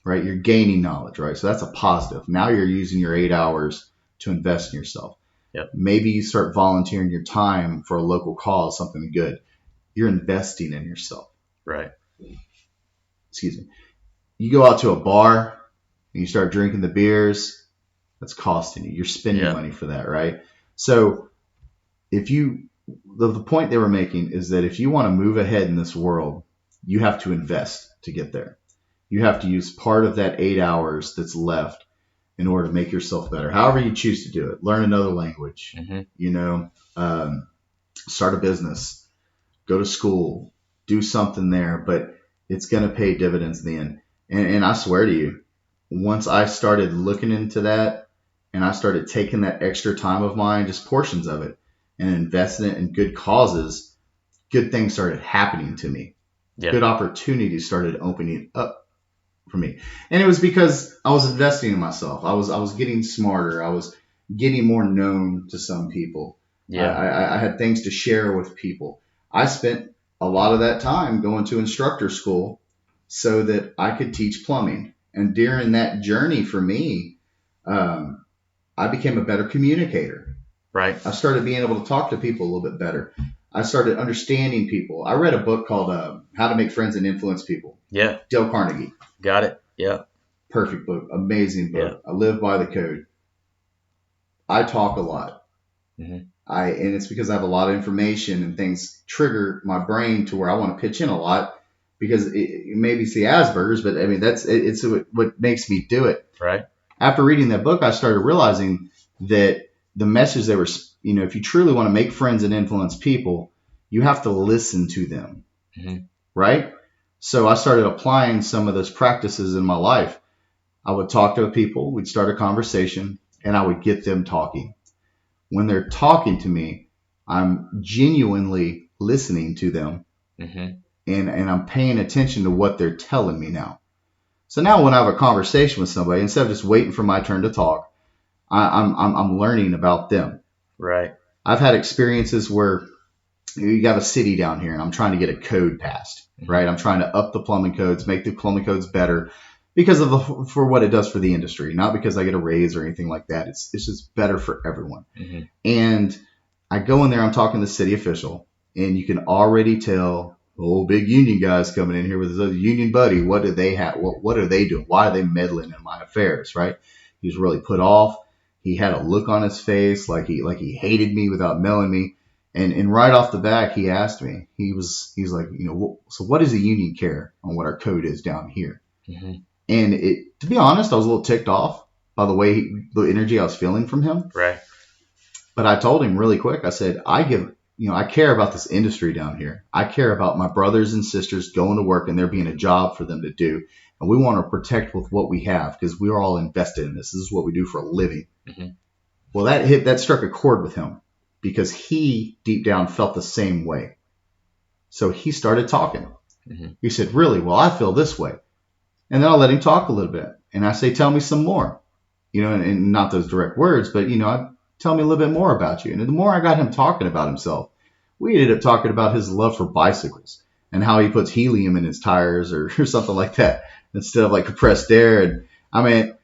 right, you're gaining knowledge, right? So that's a positive. Now you're using your 8 hours to invest in yourself. Yep. Maybe you start volunteering your time for a local cause, something good. You're investing in yourself. Right. Excuse me. You go out to a bar and you start drinking the beers, that's costing you. You're spending money for that, right? So the point they were making is that if you want to move ahead in this world, you have to invest to get there. You have to use part of that 8 hours that's left in order to make yourself better. However you choose to do it. Learn another language, Mm-hmm. Start a business, go to school, do something there, but it's going to pay dividends in the end. And I swear to you, once I started looking into that and I started taking that extra time of mine, just portions of it, and investing it in good causes, good things started happening to me. Yeah. Good opportunities started opening up for me. And it was because I was investing in myself. I was getting smarter. I was getting more known to some people. Yeah. I had things to share with people. I spent a lot of that time going to instructor school so that I could teach plumbing. And during that journey for me, I became a better communicator, Right. I started being able to talk to people a little bit better. I started understanding people. I read a book called How to Make Friends and Influence People. Yeah. Dale Carnegie. Got it. Yeah. Perfect book. Amazing Yeah. book. I live by the code. I talk a lot. Mm-hmm. And it's because I have a lot of information and things trigger my brain to where I want to pitch in a lot because maybe it's the Asperger's, but I mean, it's what makes me do it. Right. After reading that book, I started realizing that the message they were, if you truly want to make friends and influence people, you have to listen to them. Mm-hmm. Right. So I started applying some of those practices in my life. I would talk to people, we'd start a conversation, and I would get them talking. When they're talking to me, I'm genuinely listening to them, Mm-hmm. and I'm paying attention to what they're telling me now. So now when I have a conversation with somebody, instead of just waiting for my turn to talk, I'm learning about them. Right. I've had experiences where you got a city down here and I'm trying to get a code passed, Mm-hmm. right? I'm trying to up the plumbing codes, make the plumbing codes better because for what it does for the industry, not because I get a raise or anything like that. It's just better for everyone. Mm-hmm. And I go in there, I'm talking to the city official, and you can already tell, oh, big union guys coming in here with his other union buddy. What do they have? What are they doing? Why are they meddling in my affairs, right? He was really put off. He had a look on his face like he hated me without knowing me. And right off the bat, he asked me, he's like, so what does the union care on what our code is down here? Mm-hmm. And to be honest, I was a little ticked off by the energy I was feeling from him. Right. But I told him really quick, I said, I care about this industry down here. I care about my brothers and sisters going to work and there being a job for them to do. And we want to protect with what we have because we're all invested in this. This is what we do for a living. Mm-hmm. Well, that struck a chord with him because he deep down felt the same way. So he started talking. Mm-hmm. He said, really? Well, I feel this way. And then I'll let him talk a little bit. And I say, tell me some more. And not those direct words, but, tell me a little bit more about you. And the more I got him talking about himself, we ended up talking about his love for bicycles and how he puts helium in his tires or something like that instead of like compressed air. And I mean,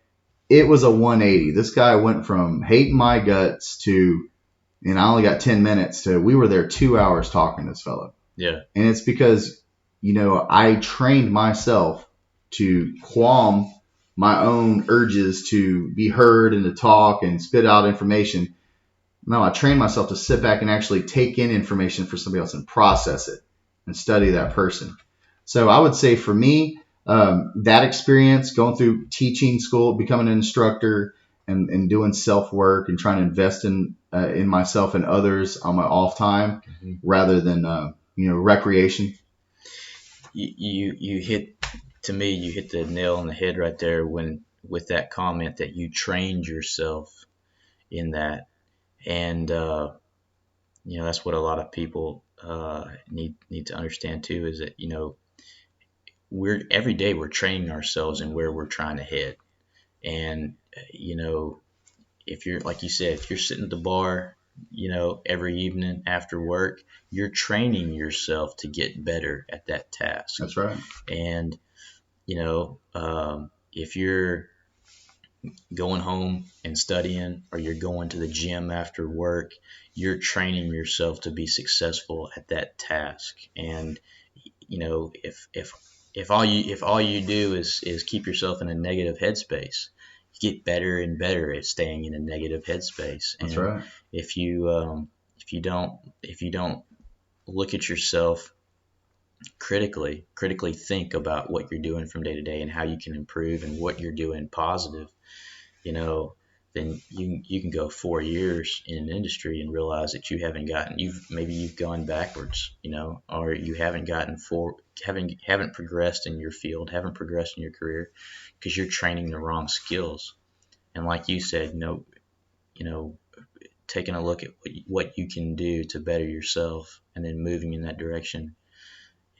it was a 180. This guy went from hating my guts to, and I only got 10 minutes to, we were there 2 hours talking to this fellow. Yeah. And it's because, I trained myself to calm my own urges to be heard and to talk and spit out information. No, I trained myself to sit back and actually take in information for somebody else and process it and study that person. So I would say for me, that experience going through teaching school, becoming an instructor and doing self-work and trying to invest in myself and others on my off time mm-hmm. rather than, recreation. You hit the nail on the head right there with that comment that you trained yourself in that. And, that's what a lot of people need to understand too, is that, every day we're training ourselves in where we're trying to head. And, if you're, like you said, if you're sitting at the bar, every evening after work, you're training yourself to get better at that task. That's right. And, if you're going home and studying, or you're going to the gym after work, you're training yourself to be successful at that task. And if all you do is keep yourself in a negative headspace, you get better and better at staying in a negative headspace. That's and right. If you don't look at yourself critically think about what you're doing from day to day and how you can improve and what you're doing positive, then you can go 4 years in an industry and realize that you've gone backwards, or you haven't progressed in your field, haven't progressed in your career because you're training the wrong skills. And like you said, taking a look at what you can do to better yourself and then moving in that direction,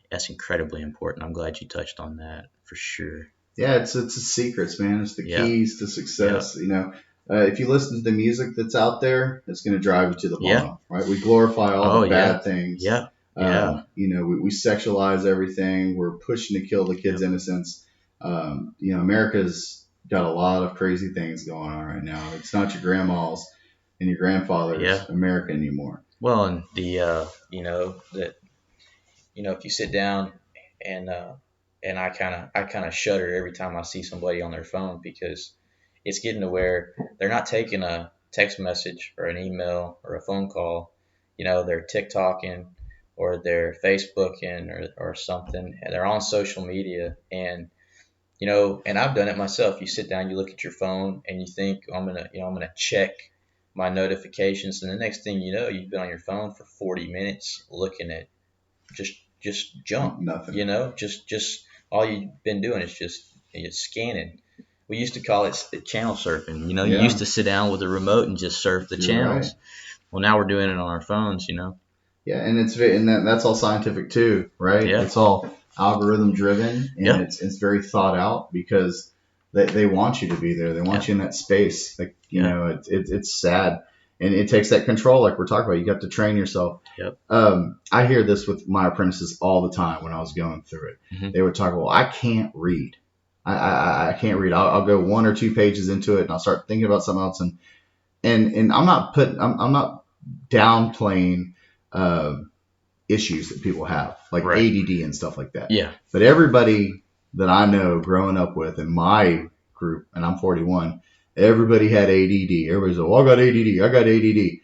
that's incredibly important. I'm glad you touched on that for sure. Yeah, it's the secrets, man. It's the keys to success. Yeah. If you listen to the music that's out there, it's going to drive you to the bottom, right? We glorify all the bad things. Yeah. We sexualize everything. We're pushing to kill the kids' innocence. America's got a lot of crazy things going on right now. It's not your grandma's. and your grandfather's Yeah. America anymore. Well, and the that if you sit down and I kind of shudder every time I see somebody on their phone, because it's getting to where they're not taking a text message or an email or a phone call. They're TikToking or they're Facebooking or something, and they're on social media. And I've done it myself. You sit down, you look at your phone, and you think, I'm gonna check my notifications, and the next thing you know, you've been on your phone for 40 minutes looking at just junk. Nothing. Just all you've been doing is just scanning. We used to call it channel surfing. You Yeah. used to sit down with a remote and just surf the You're channels. right. Well, now we're doing it on our phones. Yeah, and that's all scientific too, right? Yeah. It's all algorithm driven, and Yeah. it's very thought out because they want you to be there. They want you in that space. Like it's sad, and it takes that control, like we're talking about. You got to train yourself. Yep. I hear this with my apprentices all the time when I was going through it. Mhm. They would talk, well, I can't read. I can't read. I'll go 1 or 2 pages into it, and I'll start thinking about something else. And I'm not downplaying issues that people have, like Right. ADD and stuff like that. Yeah. But everybody that I know growing up with in my group, and I'm 41, everybody had ADD. Everybody's like, well, I got ADD. I got ADD.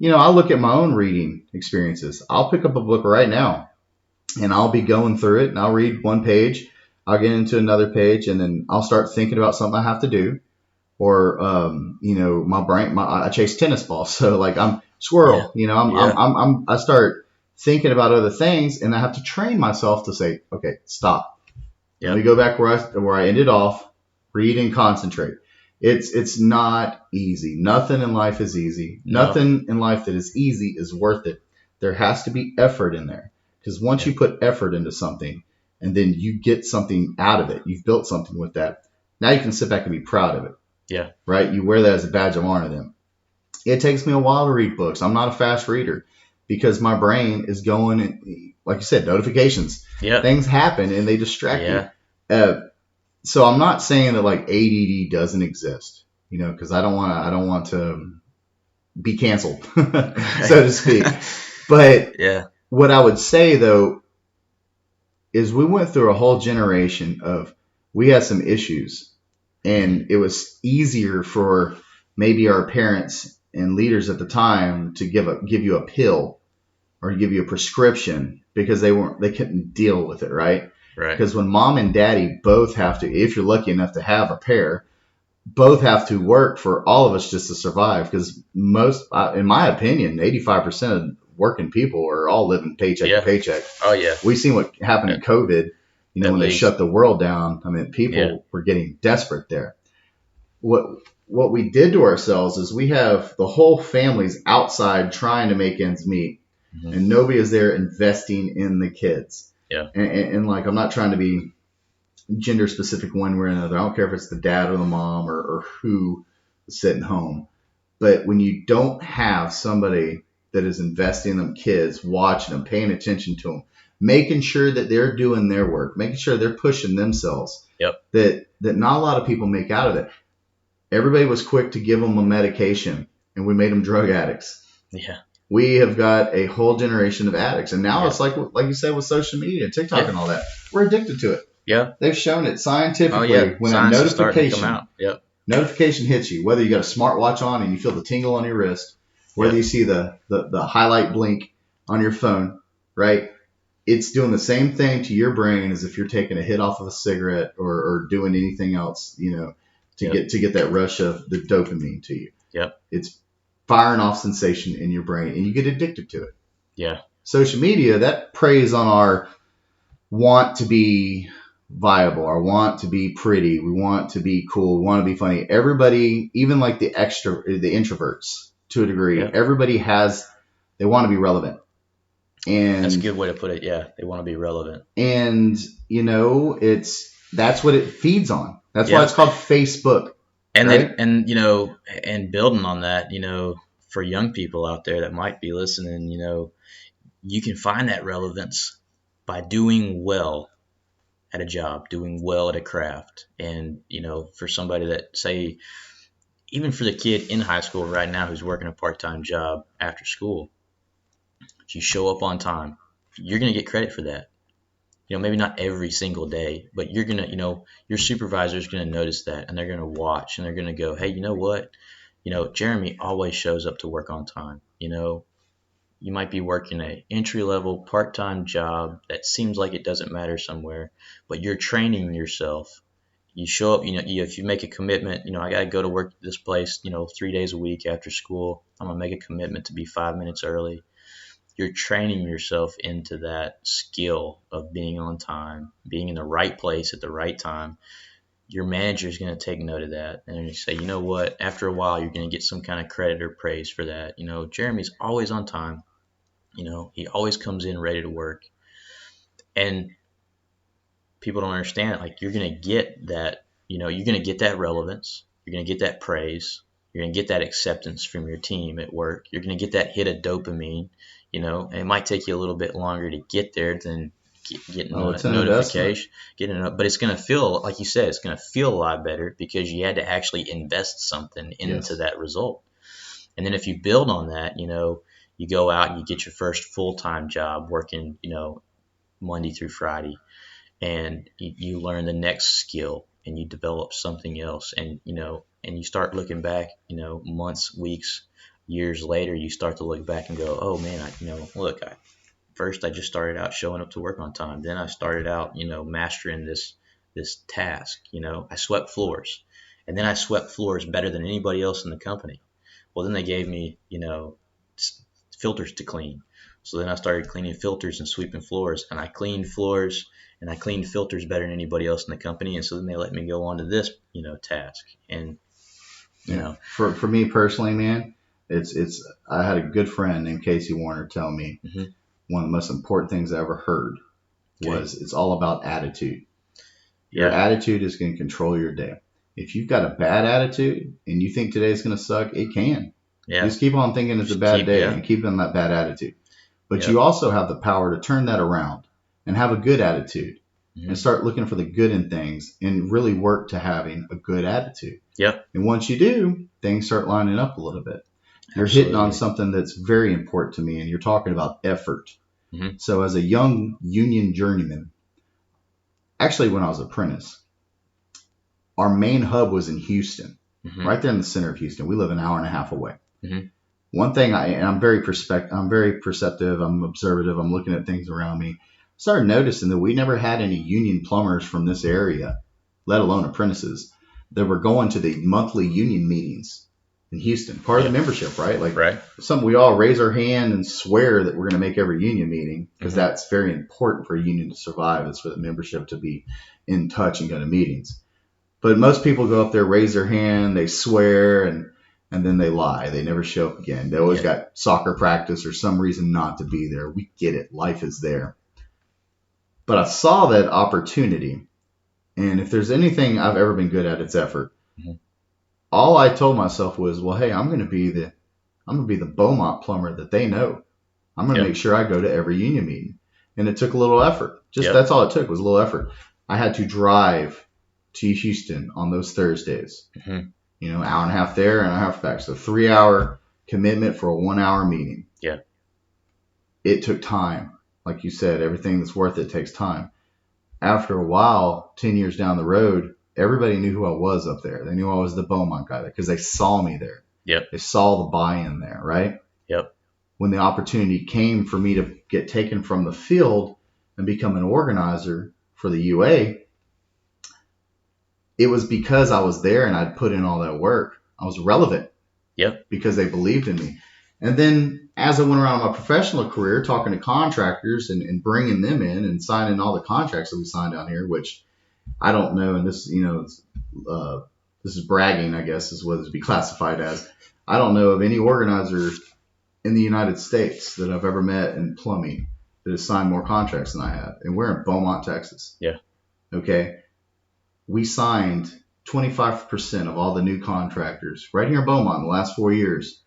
I look at my own reading experiences. I'll pick up a book right now, and I'll be going through it, and I'll read 1 page. I'll get into another page, and then I'll start thinking about something I have to do. Or, my brain, I chase tennis balls. So like I'm squirrel, I start thinking about other things, and I have to train myself to say, okay, stop. Yep. Let me go back where I ended off, read and concentrate. It's not easy. Nothing in life is easy. No. Nothing in life that is easy is worth it. There has to be effort in there, because once you put effort into something and then you get something out of it, you've built something with that. Now you can sit back and be proud of it. Yeah. Right? You wear that as a badge of honor then. It takes me a while to read books. I'm not a fast reader because my brain is going, and, like you said, notifications. Yeah. Things happen and they distract you. So I'm not saying that like ADD doesn't exist, because I don't want to be canceled, so to speak. But what I would say though is we went through a whole generation of, we had some issues. And it was easier for maybe our parents and leaders at the time to give you a pill or give you a prescription because they couldn't deal with it, right? Right. Because when mom and daddy both have to, if you're lucky enough to have a pair, both have to work for all of us just to survive. Because most, in my opinion, 85% of working people are all living paycheck to paycheck. Oh yeah. We've seen what happened in COVID. When they shut the world down, people were getting desperate there. What we did to ourselves is we have the whole families outside trying to make ends meet, and nobody is there investing in the kids. Yeah. And like, I'm not trying to be gender specific one way or another. I don't care if it's the dad or the mom or who is sitting home. But when you don't have somebody that is investing in them kids, watching them, paying attention to them, making sure that they're doing their work, making sure they're pushing themselves, that not a lot of people make out of it. Everybody was quick to give them a medication, and we made them drug addicts. Yeah. We have got a whole generation of addicts, and now it's like you said with social media, TikTok and all that. We're addicted to it. Yeah. They've shown it scientifically. Oh, yeah. When Science a is starting to come out. notification hits you, whether you got a smartwatch on and you feel the tingle on your wrist, whether you see the highlight blink on your phone, right? It's doing the same thing to your brain as if you're taking a hit off of a cigarette or doing anything else, to get that rush of the dopamine to you. Yep. It's firing off sensation in your brain, and you get addicted to it. Yeah. Social media, that preys on our want to be viable, our want to be pretty, we want to be cool, we want to be funny. Everybody, even like the introverts to a degree, everybody they want to be relevant. And that's a good way to put it. Yeah, they want to be relevant. And that's what it feeds on. That's why it's called Facebook. And right? and building on that, for young people out there that might be listening, you can find that relevance by doing well at a job, doing well at a craft. And, for somebody that say even for the kid in high school right now who's working a part-time job after school, if you show up on time, you're going to get credit for that. Maybe not every single day, but you're going to, your supervisor is going to notice that, and they're going to watch, and they're going to go, hey, you know what? Jeremy always shows up to work on time. You might be working a entry-level part-time job that seems like it doesn't matter somewhere, but you're training yourself. You show up, if you make a commitment, I got to go to work at this place, 3 days a week after school. I'm going to make a commitment to be 5 minutes early. You're training yourself into that skill of being on time, being in the right place at the right time. Your manager is going to take note of that, and you say, you know what? After a while, you're going to get some kind of credit or praise for that. Jeremy's always on time. He always comes in ready to work, and people don't understand it. Like, you're going to get that. You're going to get that relevance. You're going to get that praise. You're going to get that acceptance from your team at work. You're going to get that hit of dopamine. And it might take you a little bit longer to get there than getting a notification, but it's going to feel, like you said, it's going to feel a lot better because you had to actually invest something into that result. And then if you build on that, you go out and you get your first full-time job working, Monday through Friday, and you learn the next skill and you develop something else, and you start looking back, months, weeks, years later, you start to look back and go, oh man, first I just started out showing up to work on time. Then I started out, mastering this task. I swept floors, and then I swept floors better than anybody else in the company. Well, then they gave me, filters to clean. So then I started cleaning filters and sweeping floors, and I cleaned floors and I cleaned filters better than anybody else in the company. And so then they let me go on to this, task. And, for me personally, man, I had a good friend named Casey Warner tell me one of the most important things I ever heard was it's all about attitude. Your attitude is going to control your day. If you've got a bad attitude and you think today's going to suck, it can. Yeah. Just keep on thinking it's a bad day and keep on that bad attitude. But you also have the power to turn that around and have a good attitude and start looking for the good in things and really work to having a good attitude. Yep. And once you do, things start lining up a little bit. You're hitting on something that's very important to me, and you're talking about effort. So as a young union journeyman, actually when I was apprentice, our main hub was in Houston, right there in the center of Houston. We live an hour and a half away. One thing, I'm very perceptive, I'm observative, I'm looking at things around me. I started noticing that we never had any union plumbers from this area, let alone apprentices, that were going to the monthly union meetings in Houston. Part of the membership, right? We all raise our hand and swear that we're going to make every union meeting because that's very important for a union to survive. It's for the membership to be in touch and go to meetings. But most people go up there, raise their hand, they swear, and then they lie. They never show up again. They always got soccer practice or some reason not to be there. We get it. Life is there. But I saw that opportunity. And if there's anything I've ever been good at, it's effort. All I told myself was, well, hey, I'm going to be the Beaumont plumber that they know. I'm going to make sure I go to every union meeting. And it took a little effort. That's all it took was a little effort. I had to drive to Houston on those Thursdays. Hour and a half there and a half back. So 3-hour commitment for a 1-hour meeting. Yeah. It took time. Like you said, everything that's worth it takes time. After a while, 10 years down the road, everybody knew who I was up there. They knew I was the Beaumont guy because they saw me there. Yep. They saw the buy-in there, right? Yep. When the opportunity came for me to get taken from the field and become an organizer for the UA, it was because I was there and I'd put in all that work. I was relevant. Yep. Because they believed in me. And then as I went around my professional career talking to contractors and bringing them in and signing all the contracts that we signed down here, which I don't know, and this, this is bragging, I guess, is what it would be classified as. I don't know of any organizer in the United States that I've ever met in plumbing that has signed more contracts than I have. And we're in Beaumont, Texas. Yeah. Okay. We signed 25% of all the new contractors right here in Beaumont in the last 4 years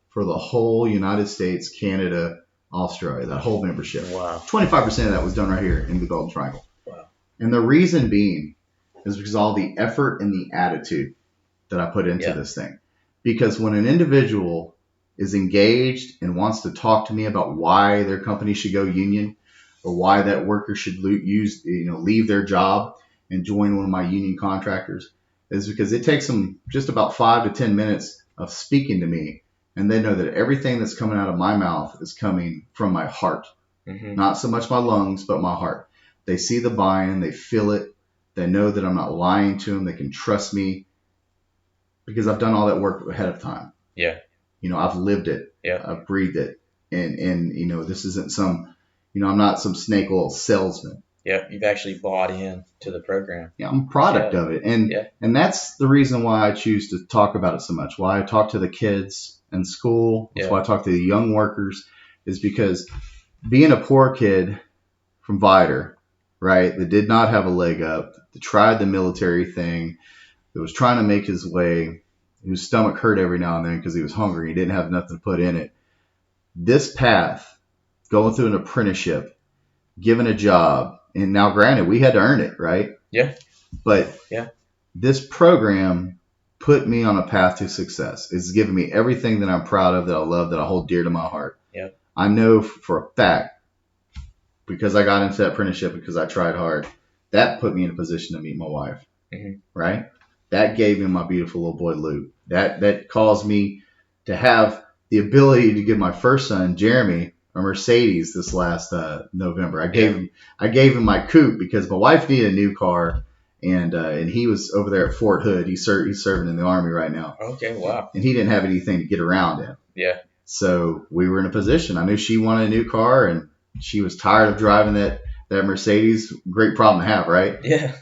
for the whole United States, Canada, Australia, that whole membership. Wow. 25% of that was done right here in the Golden Triangle. Wow. And the reason being is because all the effort and the attitude that I put into this thing. Because when an individual is engaged and wants to talk to me about why their company should go union or why that worker should leave their job and join one of my union contractors, is because it takes them just about 5 to 10 minutes of speaking to me, and they know that everything that's coming out of my mouth is coming from my heart. Not so much my lungs, but my heart. They see the buy-in, they feel it, they know that I'm not lying to them, they can trust me because I've done all that work ahead of time. Yeah. I've lived it. Yeah. I've breathed it. And this isn't some, I'm not some snake oil salesman. Yeah, you've actually bought in to the program. Yeah, I'm a product of it. And that's the reason why I choose to talk about it so much. Why I talk to the kids in school. That's why I talk to the young workers, is because being a poor kid from Vider, right, that did not have a leg up, that tried the military thing, that was trying to make his way, whose stomach hurt every now and then because he was hungry, he didn't have nothing to put in it. This path, going through an apprenticeship, given a job, and now granted, we had to earn it, right? Yeah. But this program put me on a path to success. It's given me everything that I'm proud of, that I love, that I hold dear to my heart. Yeah. I know for a fact, because I got into that apprenticeship, because I tried hard, that put me in a position to meet my wife, right? That gave me my beautiful little boy, Luke. That caused me to have the ability to give my first son, Jeremy, a Mercedes this last November. I gave him my coupe because my wife needed a new car, and he was over there at Fort Hood. He's serving in the Army right now. Okay, wow. And he didn't have anything to get around in. Yeah. So we were in a position. I knew she wanted a new car, and she was tired of driving that Mercedes. Great problem to have, right? Yeah.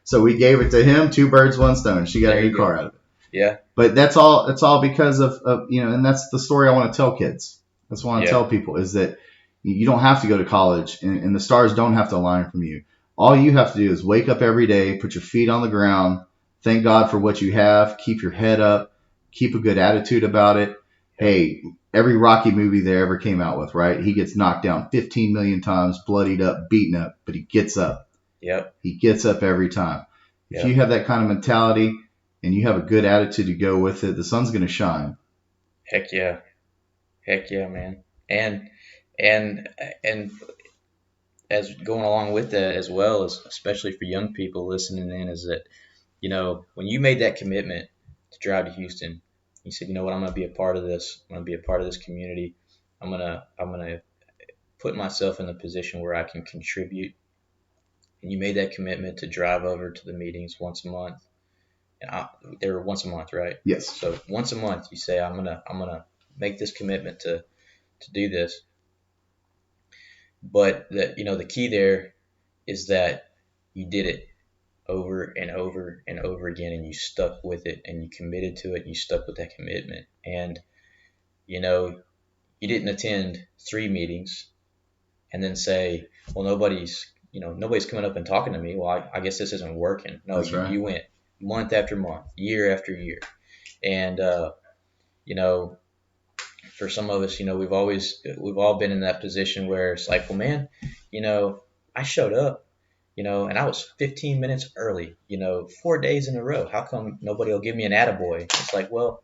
So we gave it to him. 2 birds, 1 stone. She got a new car out of it. Yeah. But that's all because of and that's the story I want to tell kids. That's what I want to tell people, is that you don't have to go to college, and the stars don't have to align from you. All you have to do is wake up every day, put your feet on the ground, thank God for what you have, keep your head up, keep a good attitude about it. Hey, every Rocky movie there ever came out with, right? He gets knocked down 15 million times, bloodied up, beaten up, but he gets up. Yep. He gets up every time. If you have that kind of mentality and you have a good attitude to go with it, the sun's going to shine. Heck yeah. Heck yeah, man. And as going along with that as well, as especially for young people listening in, is that, when you made that commitment to drive to Houston, you said, you know what, I'm going to be a part of this. I'm going to be a part of this community. I'm going to put myself in a position where I can contribute. And you made that commitment to drive over to the meetings once a month. And they were once a month, right? Yes. So once a month, you say, I'm gonna make this commitment to do this. But the key there is that you did it over and over and over again, and you stuck with it, and you committed to it. And you stuck with that commitment, and you didn't attend 3 meetings and then say, well, nobody's coming up and talking to me. Well, I guess this isn't working. No, you went month after month, year after year. And, for some of us, we've all been in that position where it's like, well, man, I showed up, and I was 15 minutes early, 4 days in a row. How come nobody will give me an attaboy? It's like, well,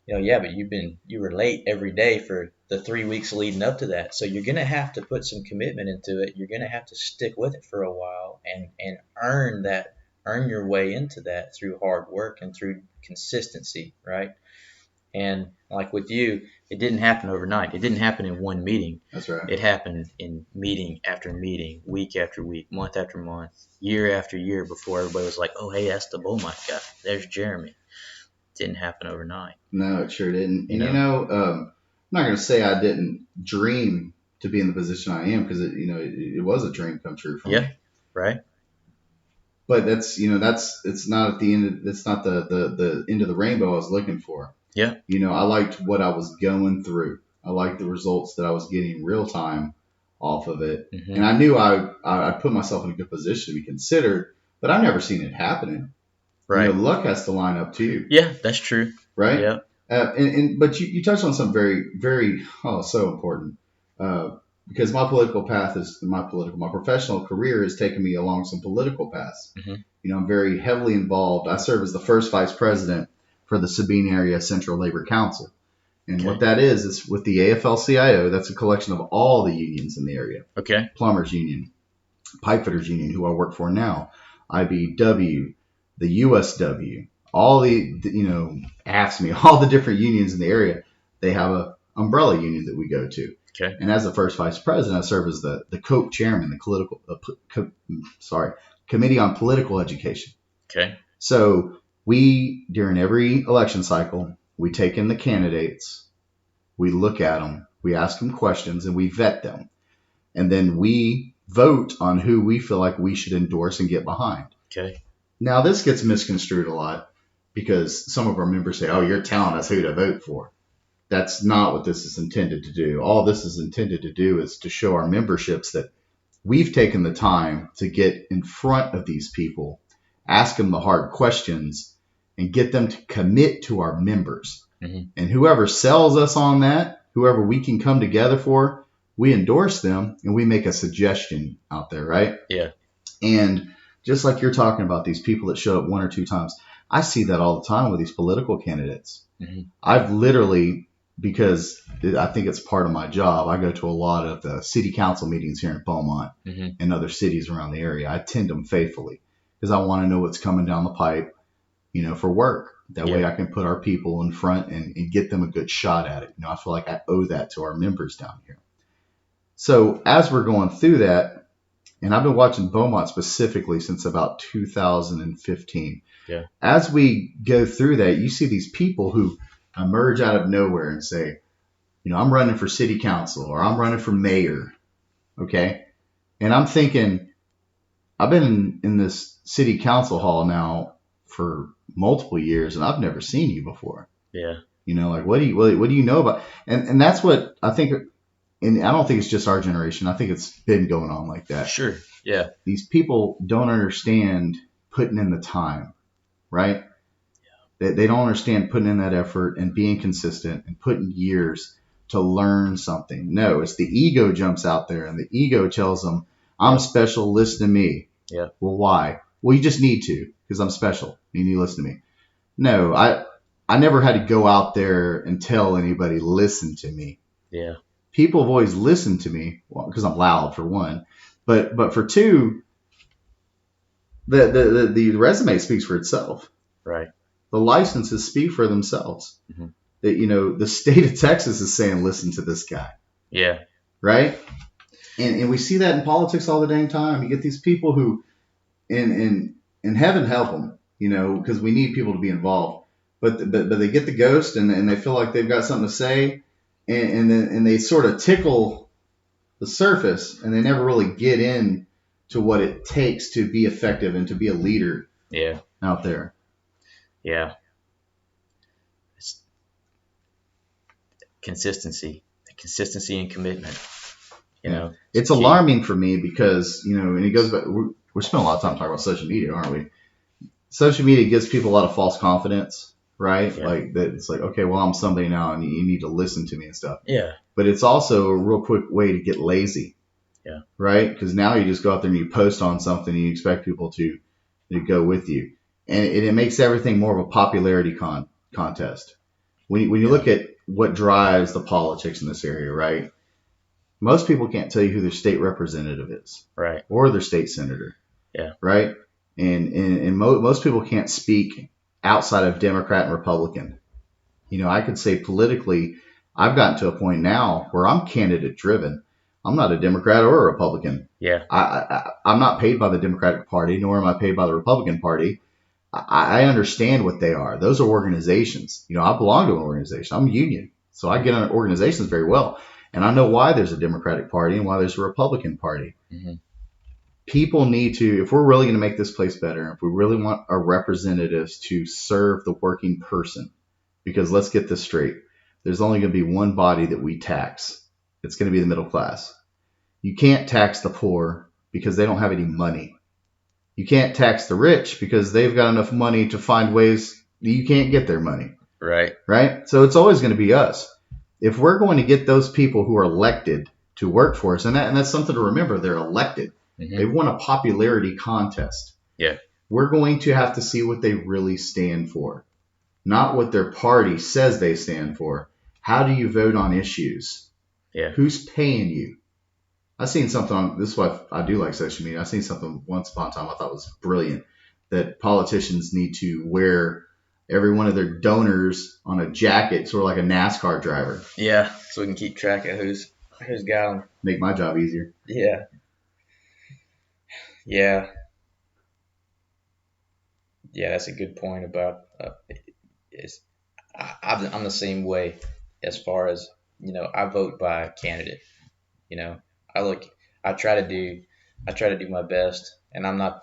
yeah, but you were late every day for the 3 weeks leading up to that. So you're going to have to put some commitment into it. You're going to have to stick with it for a while and earn your way into that through hard work and through consistency, right? And like with you, it didn't happen overnight. It didn't happen in one meeting. That's right. It happened in meeting after meeting, week after week, month after month, year after year, before everybody was like, oh, hey, that's the Beaumont guy. There's Jeremy. Didn't happen overnight. No, it sure didn't. And I'm not going to say I didn't dream to be in the position I am, because it was a dream come true for me. Yeah, right. But it's not at the end. It's not the end of the rainbow I was looking for. Yeah. I liked what I was going through. I liked the results that I was getting real time off of it, and I knew I put myself in a good position to be considered. But I've never seen it happening. Right. Luck has to line up too. Yeah, that's true. Right. Yeah. But you touched on something very, very so important, because my political path is my professional career has taken me along some political paths. I'm very heavily involved. I serve as the first vice president for the Sabine Area Central Labor Council. And Okay. what that is with the AFL-CIO, that's a collection of all the unions in the area. Okay. Plumbers Union, Pipefitters Union, who I work for now, IBW, the USW, all the AFSCME, all the different unions in the area. They have a umbrella union that we go to. Okay. And as the first vice president, I serve as the COPE chairman, the Committee on Political Education. Okay. So we, during every election cycle, we take in the candidates, we look at them, we ask them questions, and we vet them. And then we vote on who we feel like we should endorse and get behind. Okay. Now, this gets misconstrued a lot because some of our members say, oh, you're telling us who to vote for. That's not what this is intended to do. All this is intended to do is to show our memberships that we've taken the time to get in front of these people, ask them the hard questions, and get them to commit to our members. Mm-hmm. And whoever sells us on that, whoever we can come together for, we endorse them and we make a suggestion out there, right? Yeah. And just like you're talking about these people that show up one or two times, I see that all the time with these political candidates. Mm-hmm. I've literally, because I think it's part of my job, I go to a lot of the city council meetings here in Beaumont Mm-hmm. and other cities around the area. I attend them faithfully because I want to know what's coming down the pipe, for work. That way I can put our people in front and get them a good shot at it. I feel like I owe that to our members down here. So as we're going through that, and I've been watching Beaumont specifically since about 2015. Yeah. As we go through that, you see these people who emerge out of nowhere and say, I'm running for city council or I'm running for mayor. Okay. And I'm thinking, I've been in this city council hall now for multiple years and I've never seen you before. Yeah. Like, what do you know about? And that's what I think. And I don't think it's just our generation. I think it's been going on like that. Sure. Yeah. These people don't understand putting in the time, right? Yeah. They don't understand putting in that effort and being consistent and putting years to learn something. No, it's the ego jumps out there and the ego tells them, I'm special, listen to me. Yeah. Well, why? Well, you just need to because I'm special. You need to listen to me. No, I never had to go out there and tell anybody, listen to me. Yeah. People have always listened to me because I'm loud for one, but for two, the resume speaks for itself. Right. The licenses speak for themselves. Mm-hmm. That the state of Texas is saying, listen to this guy. Yeah. Right. And we see that in politics all the dang time. You get these people who, and heaven help them, because we need people to be involved. But they get the ghost and they feel like they've got something to say. And they sort of tickle the surface and they never really get in to what it takes to be effective and to be a leader out there. Yeah. It's consistency and commitment. It's alarming for me because, and it goes back, we're spending a lot of time talking about social media, aren't we? Social media gives people a lot of false confidence. Right? Yeah. Like that. It's like, okay, well, I'm somebody now and you need to listen to me and stuff. Yeah. But it's also a real quick way to get lazy. Yeah. Right? Because now you just go out there and you post on something and you expect people to go with you. And it makes everything more of a popularity contest. When you look at what drives the politics in this area, right? Most people can't tell you who their state representative is. Right. Or their state senator. Yeah. Right? And most people can't speak outside of Democrat and Republican. I could say politically, I've gotten to a point now where I'm candidate driven. I'm not a Democrat or a Republican. Yeah. I'm not paid by the Democratic Party, nor am I paid by the Republican Party. I understand what they are. Those are organizations. I belong to an organization. I'm a union. So I get on organizations very well. And I know why there's a Democratic Party and why there's a Republican Party. Mm-hmm. People need to, if we're really going to make this place better, if we really want our representatives to serve the working person, because let's get this straight, there's only going to be one body that we tax. It's going to be the middle class. You can't tax the poor because they don't have any money. You can't tax the rich because they've got enough money to find ways that you can't get their money. Right. Right? So it's always going to be us. If we're going to get those people who are elected to work for us, and that's something to remember, they're elected. Mm-hmm. They won a popularity contest. Yeah. We're going to have to see what they really stand for. not what their party says they stand for. How do you vote on issues? Yeah. Who's paying you? I seen something on, this is why I do like social media. I seen something once upon a time I thought was brilliant, that politicians need to wear every one of their donors on a jacket, sort of like a NASCAR driver. Yeah. So we can keep track of who's got them. Make my job easier. Yeah. Yeah. Yeah, that's a good point about I'm the same way as far as, I vote by candidate. I look, I try to do my best, and I'm not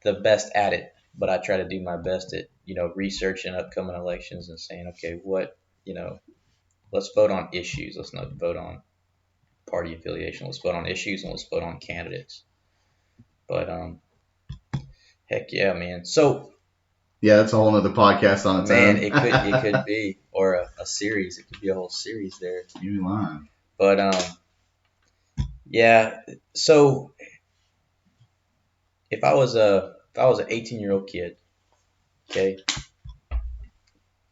the best at it, but I try to do my best at, researching upcoming elections and saying, okay, let's vote on issues. Let's not vote on party affiliation. Let's vote on issues, and let's vote on candidates. But, heck yeah, man. So, yeah, that's a whole other podcast on its own. Man, it could be, or a series. It could be a whole series there. You lying. But yeah. So if I was an 18-year-old kid, okay,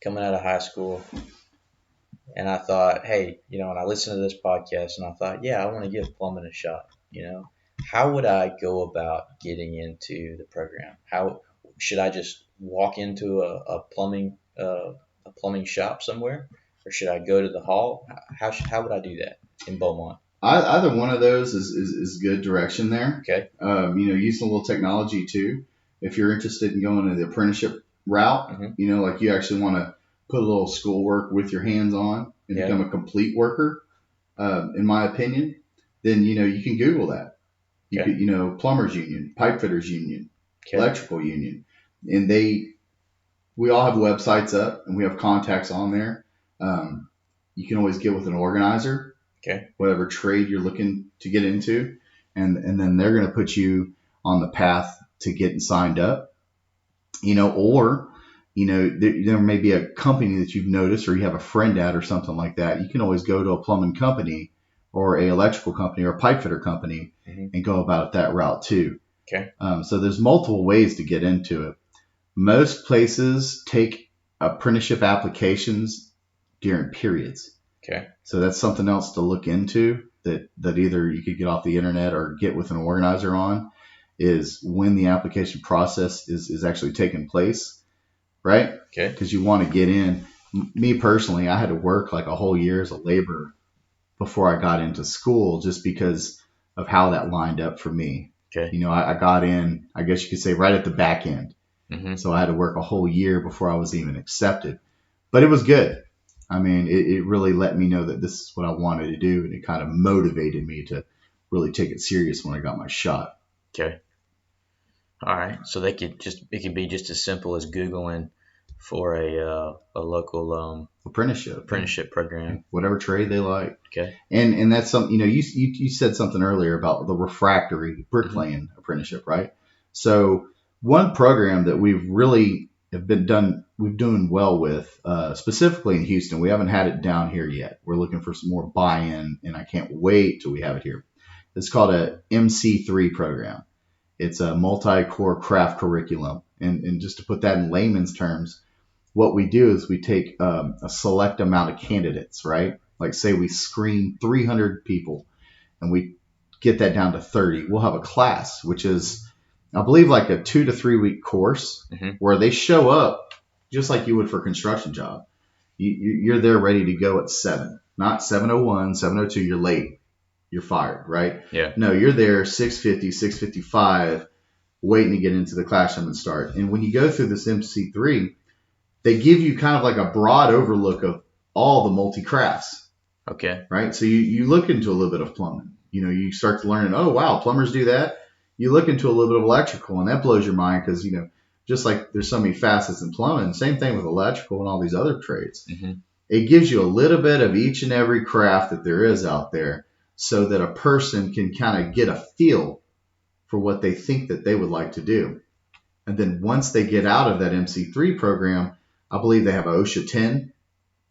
coming out of high school, and I thought, hey, and I listened to this podcast, and I thought, yeah, I want to give plumbing a shot. How would I go about getting into the program? How should I just walk into a plumbing shop somewhere, or should I go to the hall? How would I do that in Beaumont? Either one of those is good direction there. Okay. Use a little technology too. If you're interested in going to the apprenticeship route, like you actually want to put a little schoolwork with your hands on and become a complete worker, in my opinion, then, you can Google that. You could, plumbers union, pipe fitters union, electrical union. And we all have websites up, and we have contacts on there. You can always get with an organizer, whatever trade you're looking to get into, and then they're going to put you on the path to getting signed up. Or there may be a company that you've noticed, or you have a friend at, or something like that. You can always go to a plumbing company, or a electrical company, or a pipe fitter company, and go about it that route too. Okay. So there's multiple ways to get into it. Most places take apprenticeship applications during periods. Okay. So that's something else to look into that either you could get off the internet or get with an organizer on, is when the application process is actually taking place, right? Okay. Because you want to get in. Me personally, I had to work like a whole year as a laborer before I got into school, just because of how that lined up for me. Okay. I got in, I guess you could say, right at the back end. Mm-hmm. So I had to work a whole year before I was even accepted. But it was good. I mean, it really let me know that this is what I wanted to do, and it kind of motivated me to really take it serious when I got my shot. Okay. All right. So it could be just as simple as Googling for a local apprenticeship program, whatever trade they like. Okay. And that's something, you said something earlier about the refractory bricklaying apprenticeship, right? So one program that we've really we've doing well with, specifically in Houston, we haven't had it down here yet. We're looking for some more buy-in, and I can't wait till we have it here. It's called a MC3 program. It's a multi-core craft curriculum. And just to put that in layman's terms, what we do is we take a select amount of candidates, right? Like say we screen 300 people, and we get that down to 30. We'll have a class, which is, I believe, like a 2 to 3 week course, where they show up just like you would for a construction job. You're there ready to go at 7, not 7:01, 7:02. You're late. You're fired, right? Yeah. No, you're there 6:50, 6:55, waiting to get into the classroom and start. And when you go through this MC3, they give you kind of like a broad overlook of all the multi-crafts. Okay. Right? So you look into a little bit of plumbing. You start to learn, oh, wow, plumbers do that. You look into a little bit of electrical, and that blows your mind because, just like there's so many facets in plumbing, same thing with electrical and all these other trades. Mm-hmm. It gives you a little bit of each and every craft that there is out there, so that a person can kind of get a feel for what they think that they would like to do. And then once they get out of that MC3 program, I believe they have a OSHA 10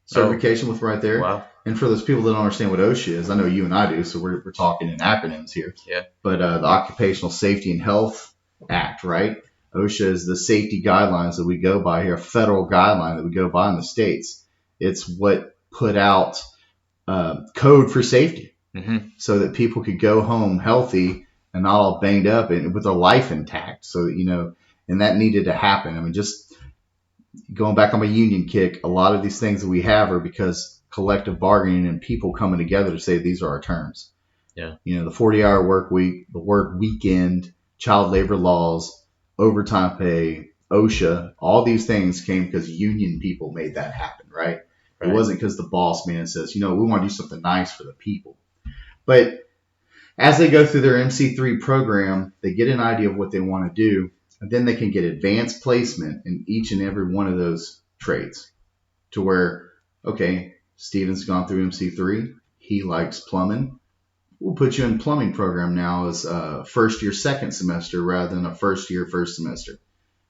certification with right there. Wow. And for those people that don't understand what OSHA is, I know you and I do, so we're talking in acronyms here. Yeah. But the Occupational Safety and Health Act, right? OSHA is the safety guidelines that we go by here, a federal guideline that we go by in the states. It's what put out code for safety, so that people could go home healthy and not all banged up and with their life intact. So that, and that needed to happen. I mean, just going back on my union kick, a lot of these things that we have are because collective bargaining and people coming together to say these are our terms. Yeah. The 40-hour work week, the work weekend, child labor laws, overtime pay, OSHA, all these things came because union people made that happen, right? It wasn't because the boss man says, we want to do something nice for the people. But as they go through their MC3 program, they get an idea of what they want to do, and then they can get advanced placement in each and every one of those trades to where, okay, Steven's gone through MC3. He likes plumbing. We'll put you in plumbing program now as a first year, second semester rather than a first year, first semester,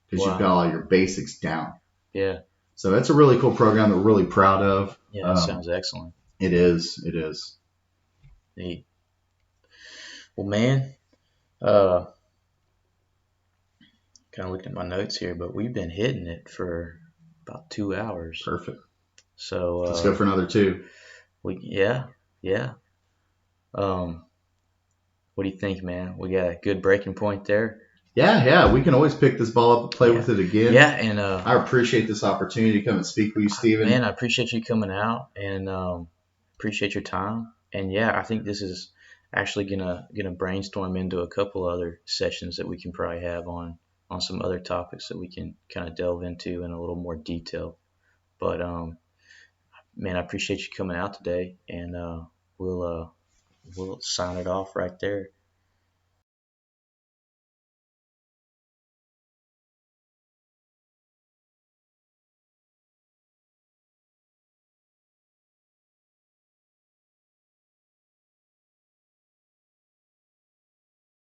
because you've got all your basics down. Yeah. So it's a really cool program that we're really proud of. Yeah, that sounds excellent. It is. It is. Neat. Well, man, kind of looking at my notes here, but we've been hitting it for about 2 hours. Perfect. So let's go for another 2. Yeah. What do you think, man? We got a good breaking point there. Yeah. We can always pick this ball up and play with it again. Yeah, and I appreciate this opportunity to come and speak with you, Steven. Man, I appreciate you coming out and appreciate your time. And yeah, I think this is actually gonna brainstorm into a couple other sessions that we can probably have on some other topics that we can kind of delve into in a little more detail. But man, I appreciate you coming out today, and we'll sign it off right there.